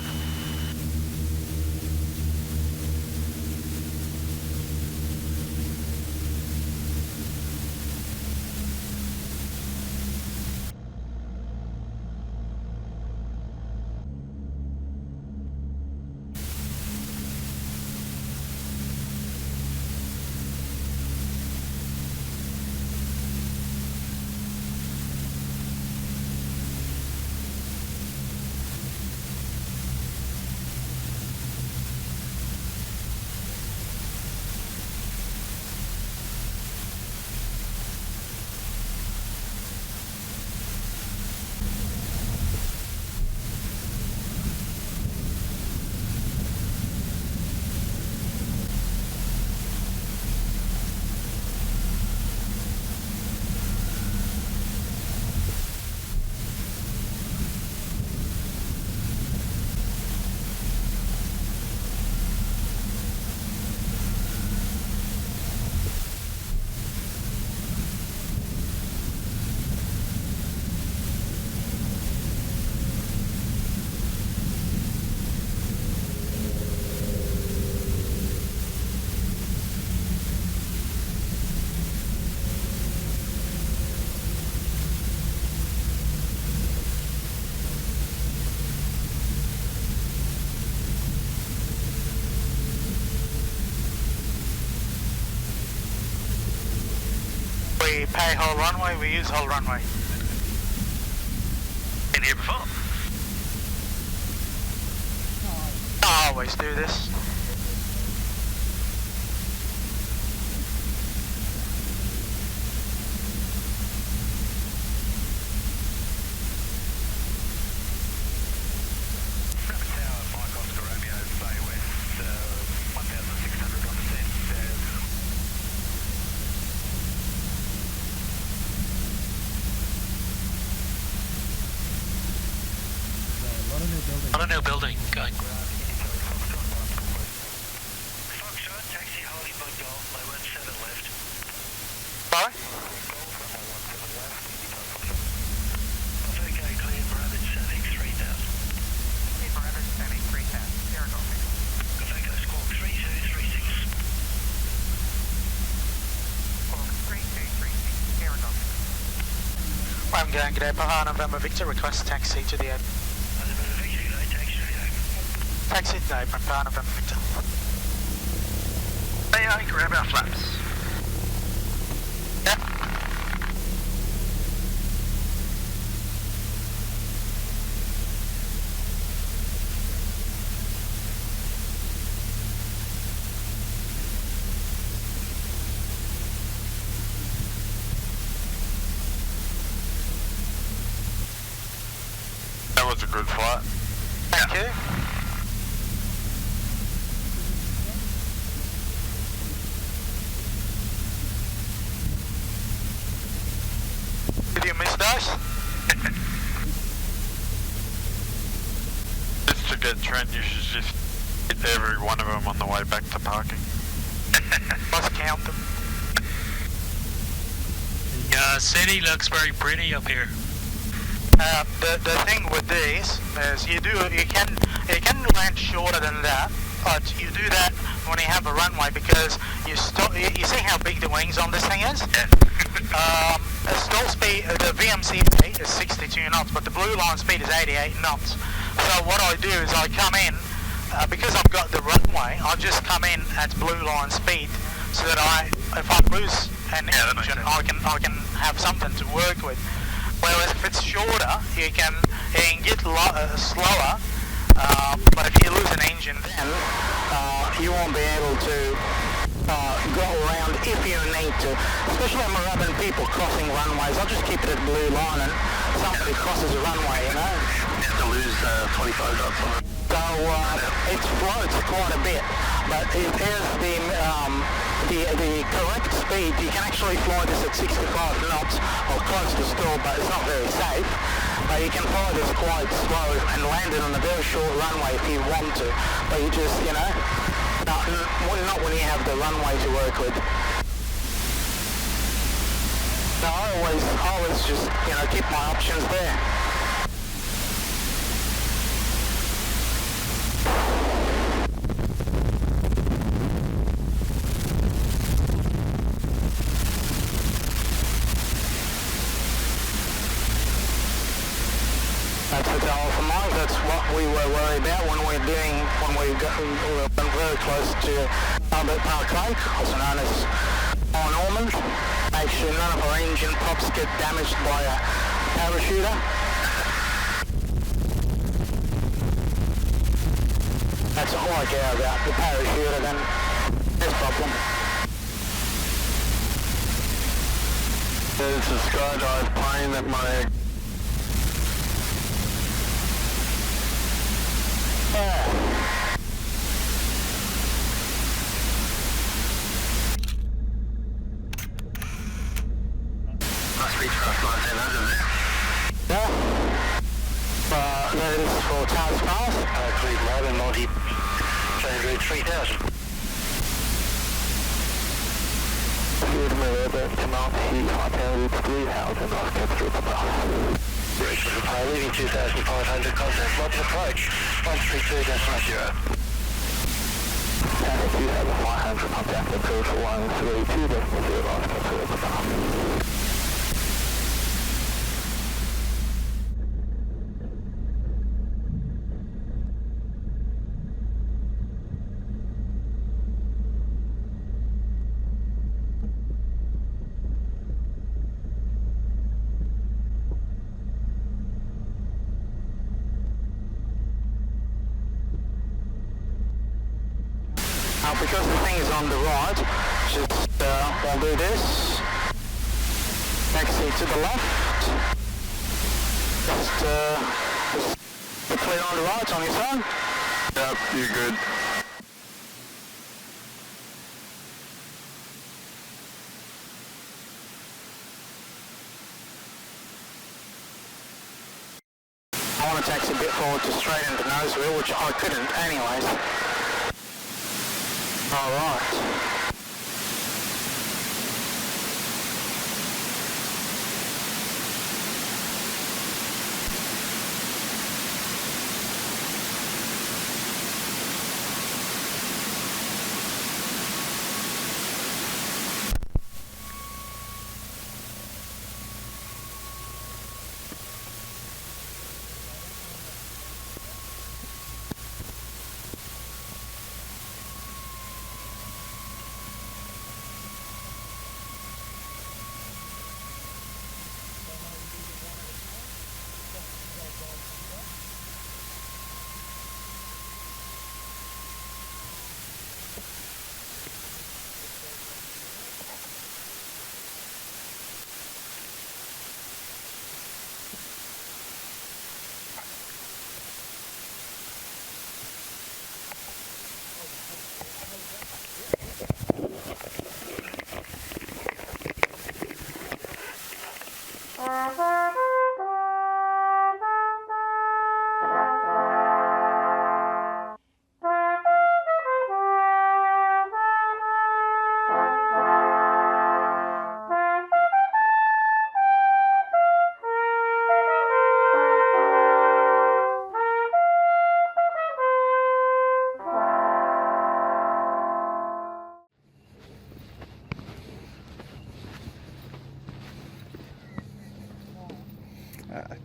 We pay whole runway, we use whole runway. Been here before? I always do this. On a new building, going. Foxtrot, taxi Harley Bug Golf, my 17 left. Sorry? Okay, clear, Moorabbin, Sanik 3000. Clear, Moorabbin, Sanik 3000, Sierra Golf. Echo Squawk 3236. Squawk 3236, Sierra Golf. I'm going to Pahana, November Victor, request taxi to the taxi today from Pahana, November Victor. May I grab our flaps? Yep. That was a good flight. Thank you. Did you miss those? Just to get Trent, you should just hit every one of them on the way back to parking. Must count them. Yeah, city looks very pretty up here. The thing with these is you can land shorter than that, but you do that when you have a runway because you see how big the wings on this thing is. Yeah. stall speed, the VMCA is 62 knots, but the blue line speed is 88 knots. So what I do is I come in, because I've got the runway, I just come in at blue line speed, so that if I lose an engine, I can have something to work with. Whereas if it's shorter, you can get slower, but if you lose an engine, then you won't be able to go around if you need to. Especially when Moorabbin people crossing runways, I'll just keep it at blue line and somebody crosses a runway, you know. You have to lose 25 knots on it. So it floats quite a bit, but here's the correct speed. You can actually fly this at 65 knots or close to stall, but it's not very safe. But you can fly this quite slow and land it on a very short runway if you want to. But you just, you know, not when you have the runway to work with. So I always just, you know, keep my options there. That's the Alpha Mike. That's what we were worried about when we were very close to Albert Park Lake, also known as Norman. Make sure none of our engine pops get damaged by a parachuter. That's all I care about, the parachuter, then there's a problem. There's a skydive plane that my... Must be trust 1900 there. Yeah. That is for Towers Pass. Cleveland Melbourne, multi change route 3000. Good Moorabbin, command heat, Partenavia 3000, I've kept through the pass. Richmond Reply, leaving 2500, contact modern approach, 132.0. And if you have a 500, contact approach 132.0, I've kept through the pass. Because the thing is on the right, just we'll do this. Next seat to the left. Just clear on the right on your side. Yep, you're good. I want to taxi a bit forward to straight into nose wheel, which I couldn't anyways. All right.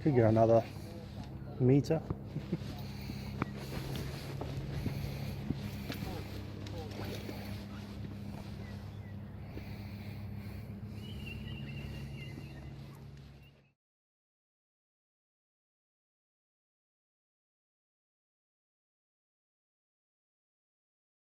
Could go another meter.